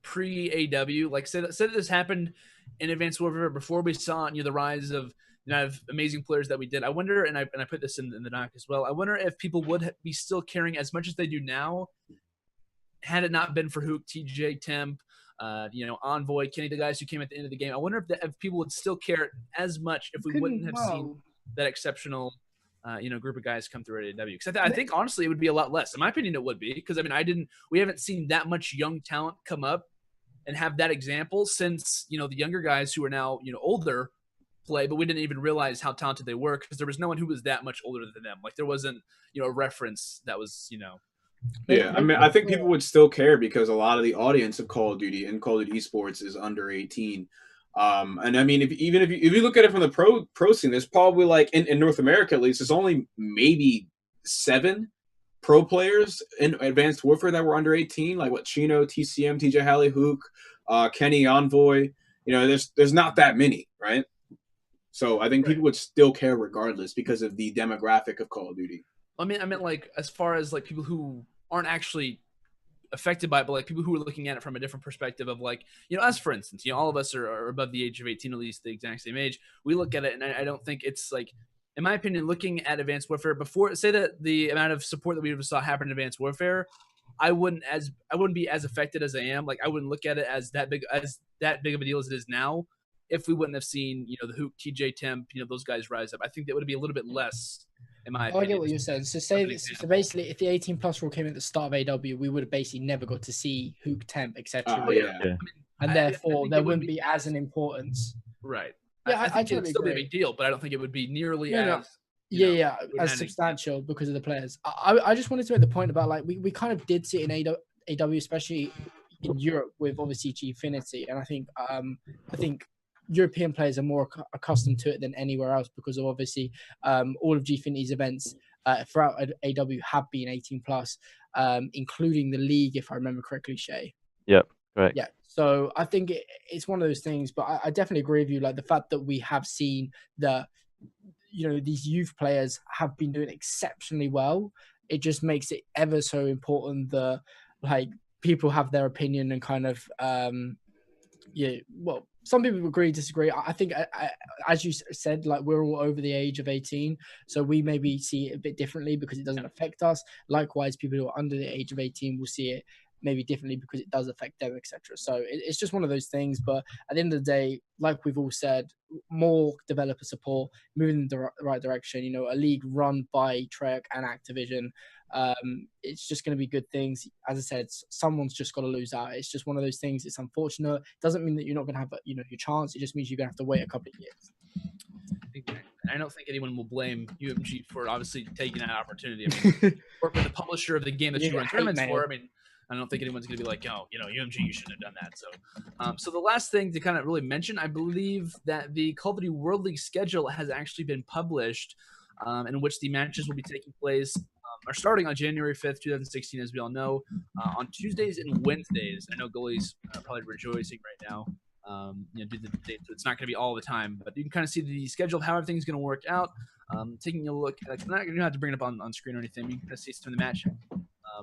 S2: pre-AW, like say that this happened in Advanced Warfare before we saw, you know, the rise of, you know, amazing players that we did. I wonder, and I put this in the doc as well, I wonder if people would be still caring as much as they do now had it not been for Hook, TJ, Temp, you know, Envoy, Kenny, the guys who came at the end of the game. I wonder if people would still care as much if we wouldn't have seen that exceptional you know, group of guys come through at AW. Because I think honestly it would be a lot less. In my opinion, it would be, because I mean, we haven't seen that much young talent come up and have that example since, you know, the younger guys who are now, you know, older play, but we didn't even realize how talented they were because there was no one who was that much older than them. Like there wasn't, you know, a reference that was, you know.
S3: Yeah, I mean, I think people would still care because a lot of the audience of Call of Duty and Call of Duty esports is under 18. And I mean, if you look at it from the pro scene, there's probably like in North America at least, there's only maybe 7 pro players in Advanced Warfare that were under 18. Like what, Chino, TCM, TJ Halley, Hook, Kenny, Envoy. You know, there's not that many, right? So I think people would still care regardless because of the demographic of Call of Duty.
S2: I meant like as far as like people who aren't actually affected by it, but like people who are looking at it from a different perspective of like, you know, us, for instance, you know, all of us are above the age of 18, at least the exact same age. We look at it and I don't think it's like, in my opinion, looking at Advanced Warfare before, say that the amount of support that we saw happen in Advanced Warfare, I wouldn't be as affected as I am. Like, I wouldn't look at it as that big of a deal as it is now. If we wouldn't have seen, the Hook, TJ Temp, those guys rise up, I think that would be a little bit less. In my opinion.
S4: I get what you're saying. So so basically, if the 18+ rule came at the start of AW, we would have basically never got to see Hook, Temp, etc. And therefore, there wouldn't be as an importance.
S2: Right.
S4: Yeah,
S2: I think
S4: totally
S2: it'd still be a
S4: agree.
S2: big deal, but I don't think it would be nearly
S4: as as substantial because of the players. I just wanted to make the point about, like, we kind of did see it in AW, especially in Europe with obviously Gfinity, and I think European players are more accustomed to it than anywhere else because of obviously all of Gfinity's events throughout AW have been 18+, including the league, if I remember correctly, Shay.
S1: Yep, right.
S4: Yeah, so I think it's one of those things, but I definitely agree with you. Like, the fact that we have seen that, these youth players have been doing exceptionally well, it just makes it ever so important that, like, people have their opinion and kind of well, some people agree, disagree. I think, as you said, like, we're all over the age of 18, so we maybe see it a bit differently because it doesn't affect us. Likewise, people who are under the age of 18 will see it maybe differently because it does affect them, etc. So it's just one of those things. But at the end of the day, like we've all said, more developer support, moving in the right direction. A league run by Treyarch and Activision. It's just going to be good things. As I said, someone's just got to lose out. It's just one of those things. It's unfortunate. It doesn't mean that you're not going to have your chance. It just means you're going to have to wait a couple of years.
S2: I don't think anyone will blame UMG for obviously taking that opportunity. I mean, work with the publisher of the game that you run tournaments for. I mean, I don't think anyone's going to be like, oh, UMG, you shouldn't have done that. So, so the last thing to kind of really mention, I believe that the Call of Duty World League schedule has actually been published, in which the matches will be taking place, are starting on January 5th, 2016, as we all know, on Tuesdays and Wednesdays. I know goalies are probably rejoicing right now, due to the date, so it's not going to be all the time, but you can kind of see the schedule of how everything's going to work out. Taking a look, I'm not going to have to bring it up on screen or anything. You can kind of see some of the match.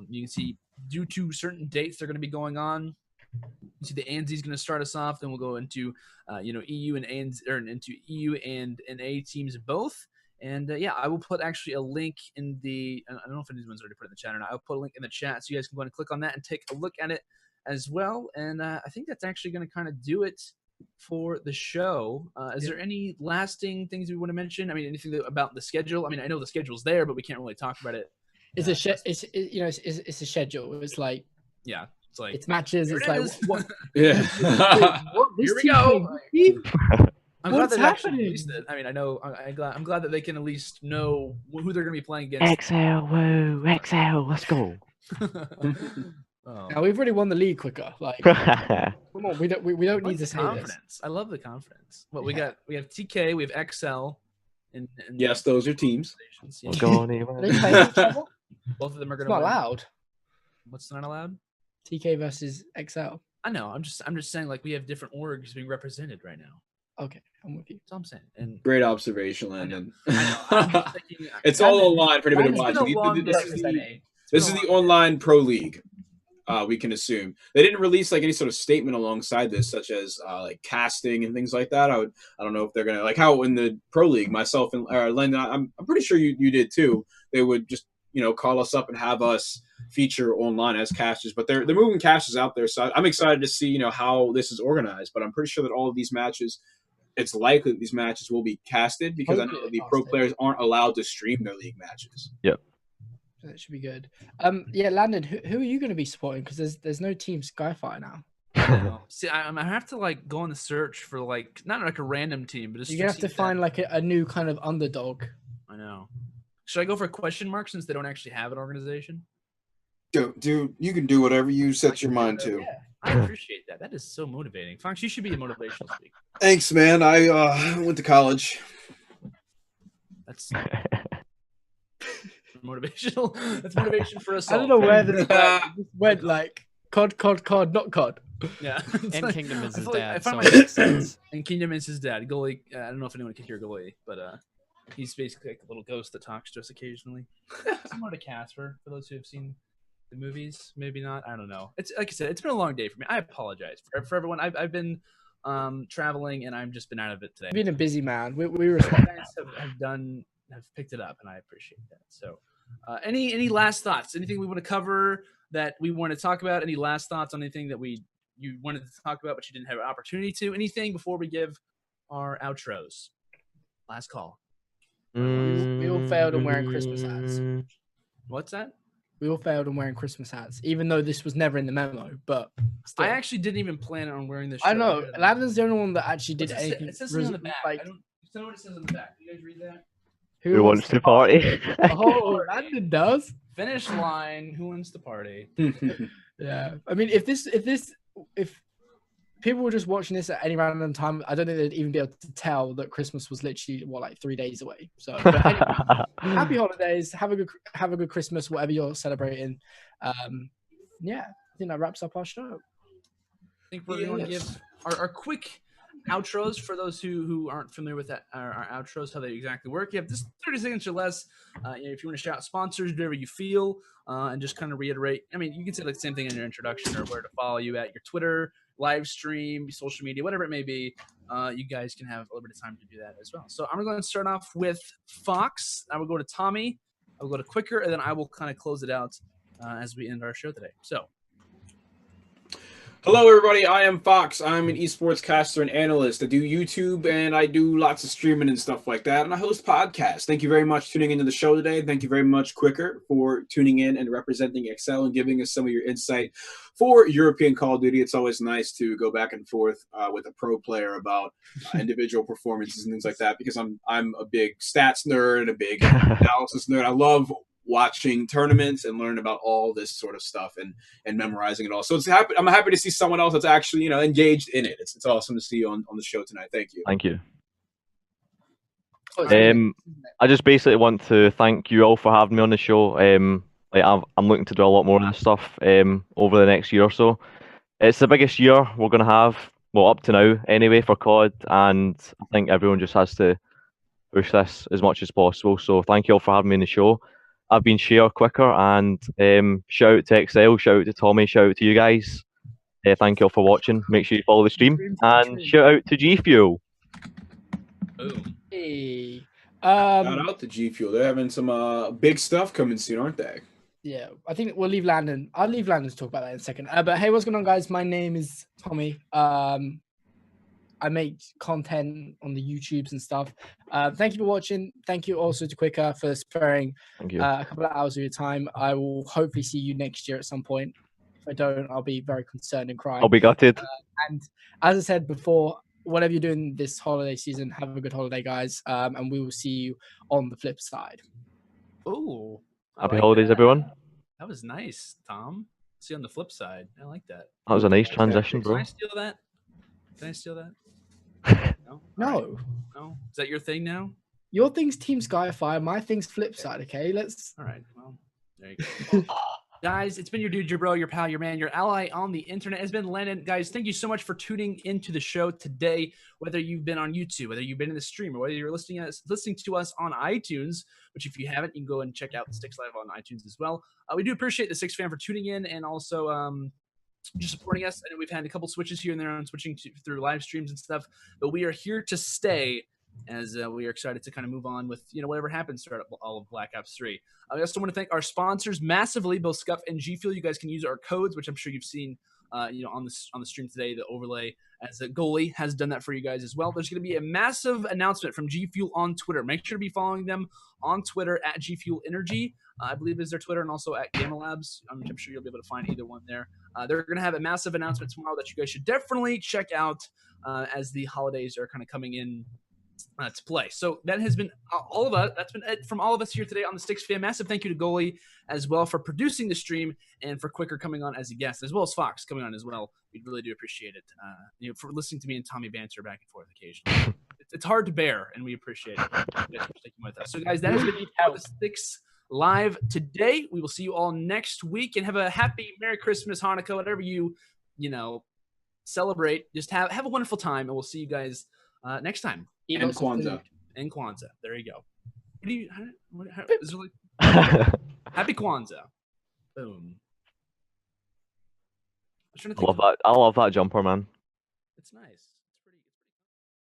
S2: You can see, due to certain dates they're going to be going on. You see the ANZ is going to start us off. Then we'll go into EU and ANZ, or into EU and NA teams both. And I will put actually a link in the. I don't know if anyone's already put it in the chat or not. I'll put a link in the chat so you guys can go and click on that and take a look at it as well. And I think that's actually going to kind of do it for the show. Is there any lasting things we want to mention? I mean, anything about the schedule? I mean, I know the schedule's there, but we can't really talk about it.
S4: It's a it's a schedule. It's like,
S2: it's like,
S4: it's matches. It's like, what?
S3: Yeah.
S2: Here we go. I'm glad
S4: What's
S2: that actually
S4: happening?
S2: released it. I mean, I know. I'm glad that they can at least know who they're going to be playing against.
S1: XL, woo, XL, let's go.
S4: Now we've already won the league quicker. Like, come on, we don't need to say
S2: confidence.
S4: this.
S2: I love the confidence. What we have TK, we have XL, and
S3: yes, those are teams.
S2: Yeah.
S4: Are they playing each other?
S2: Both of them are going
S4: It's
S2: to
S4: not allowed.
S2: What's not allowed?
S4: TK versus XL.
S2: I know. I'm just saying, like, we have different orgs being represented right now.
S4: Okay, I'm with you.
S2: That's all I'm saying. And
S3: Great observation, Landon.
S2: I know. I'm just thinking,
S3: It's all online for anybody to watch.
S2: watch.
S3: This is the online pro league. We can assume they didn't release like any sort of statement alongside this, such as like casting and things like that. I don't know if they're gonna, like how in the pro league, myself and Landon, I'm pretty sure you did too. They would just call us up and have us feature online as casters, but they're moving casters out there. So I'm excited to see how this is organized. But I'm pretty sure that all of these matches, it's likely that these matches will be casted because I know the pro players aren't allowed to stream their league matches.
S1: Yep.
S4: That should be good. Landon, who are you going to be supporting? Because there's no Team Skyfire now.
S2: See, I have to like go on the search for like not like a random team, but
S4: you're gonna have to find like a new kind of underdog.
S2: I know. Should I go for a question mark since they don't actually have an organization?
S5: Dude, you can do whatever you set your mind to.
S2: Yeah, I appreciate that. That is so motivating. Fox, you should be a motivational speaker.
S5: Thanks, man. I went to college.
S2: That's motivational. That's motivation for us all.
S4: I don't know where this went, like COD, not COD.
S2: Yeah.
S6: And
S2: like,
S6: Kingdom is his
S2: like
S6: dad.
S2: so
S6: So
S2: it makes sense. And Kingdom is his dad. Goalie. I don't know if anyone can hear Goalie, but he's basically like a little ghost that talks to us occasionally. Similar to Casper, for those who have seen the movies. Maybe not. I don't know. It's like I said, it's been a long day for me. I apologize for everyone. I've been traveling and I've just been out of it today.
S4: You've been a busy man. We
S2: You
S4: respect
S2: guys have done have picked it up, and I appreciate that. So, any last thoughts? Anything we want to cover that we want to talk about? Any last thoughts on anything that you wanted to talk about but you didn't have an opportunity to? Anything before we give our outros? Last call.
S4: We all failed on wearing Christmas hats.
S2: What's that?
S4: We all failed on wearing Christmas hats, even though this was never in the memo. But still.
S2: I actually didn't even plan on wearing this.
S4: I know. Landon's the only one that actually did anything.
S2: It says something on the back. I don't know what it says on the back. You guys read that?
S1: Who wants to party?
S4: Oh, Landon does.
S2: Finish line. Who wants to party?
S4: Yeah. I mean, if people were just watching this at any random time, I don't think they'd even be able to tell that Christmas was literally like 3 days away. So, but anyway, happy holidays. Have a good Christmas, whatever you're celebrating. Yeah, I think that wraps up our show.
S2: I think we're going to give our quick outros for those who aren't familiar with that. Our outros, how they exactly work. You have just 30 seconds or less. If you want to shout out sponsors, whatever you feel, and just kind of reiterate. I mean, you can say like the same thing in your introduction or where to follow you at your Twitter, live stream, social media, whatever it may be. You guys can have a little bit of time to do that as well. So I'm going to start off with Fox. I will go to Tommy. I will go to Quicker, and then I will kind of close it out as we end our show today. So.
S3: Hello, everybody. I am Fox. I'm an esports caster and analyst. I do YouTube, and I do lots of streaming and stuff like that, and I host podcasts. Thank you very much for tuning into the show today. Thank you very much, Quicker, for tuning in and representing Excel and giving us some of your insight for European Call of Duty. It's always nice to go back and forth with a pro player about individual performances and things like that, because I'm a big stats nerd and a big analysis nerd. I love watching tournaments and learn about all this sort of stuff and memorizing it all. So I'm happy to see someone else that's actually, engaged in it. It's awesome to see you on the show tonight. Thank you.
S1: Thank you. I just basically want to thank you all for having me on the show. I'm looking to do a lot more of this stuff over the next year or so. It's the biggest year we're going to have, well, up to now anyway, for COD, and I think everyone just has to push this as much as possible. So thank you all for having me on the show. I've been Share Quicker, and shout out to XL, shout out to Tommy, shout out to you guys. Thank you all for watching. Make sure you follow the stream, and shout out to G Fuel.
S2: Boom.
S4: Hey.
S3: Shout out to G Fuel. They're having some big stuff coming soon, aren't they?
S4: Yeah, I think we'll leave Landon. I'll leave Landon to talk about that in a second. But hey, what's going on, guys? My name is Tommy. I make content on the YouTubes and stuff. Thank you for watching. Thank you also to Quicker for sparing a couple of hours of your time. I will hopefully see you next year at some point. If I don't, I'll be very concerned and cry.
S1: I'll be gutted.
S4: And as I said before, whatever you're doing this holiday season, have a good holiday, guys. And we will see you on the flip side.
S2: Oh,
S1: happy holidays, everyone.
S2: That was nice, Tom. See you on the flip side. I like that.
S1: That was a nice transition, bro.
S2: Can I steal that? Can I steal that? No.
S4: No.
S2: No. Is that your thing now?
S4: Your thing's Team Skyfire. My thing's Flipside. Okay, let's.
S2: All right. Well, there you go. Guys, it's been your dude, your bro, your pal, your man, your ally on the internet. It's been Landon. Guys, thank you so much for tuning into the show today. Whether you've been on YouTube, whether you've been in the stream, or whether you're listening to us on iTunes, which if you haven't, you can go and check out TheSTiKSLive on iTunes as well. We do appreciate the Six fan for tuning in and also just supporting us. I know we've had a couple switches here and there on switching through live streams and stuff, but we are here to stay as we are excited to kind of move on with, whatever happens throughout all of Black Ops 3. I also want to thank our sponsors massively, both Scuff and G Fuel. You guys can use our codes, which I'm sure you've seen on the stream today, the overlay, as a goalie has done that for you guys as well. There's going to be a massive announcement from G Fuel on Twitter. Make sure to be following them on Twitter at G Fuel Energy. I believe is their Twitter, and also at Gamma Labs. I'm sure you'll be able to find either one there. They're going to have a massive announcement tomorrow that you guys should definitely check out as the holidays are kind of coming in to play. So that has been all of us. That's been it from all of us here today on the Sticks Fan. Massive thank you to Goalie as well for producing the stream and for Quicker coming on as a guest, as well as Fox coming on as well. We really do appreciate it. For listening to me and Tommy banter back and forth occasionally. It's hard to bear, and we appreciate it. You guys for sticking with us. So guys, that has been the Sticks Live today. We will see you all next week, and have a happy Merry Christmas, Hanukkah, whatever you celebrate. Just have a wonderful time, and we'll see you guys next time.
S3: And Kwanzaa.
S2: And Kwanzaa. There you go. What do you? Is there like, happy Kwanzaa. Boom.
S1: I love that jumper, man.
S2: It's nice.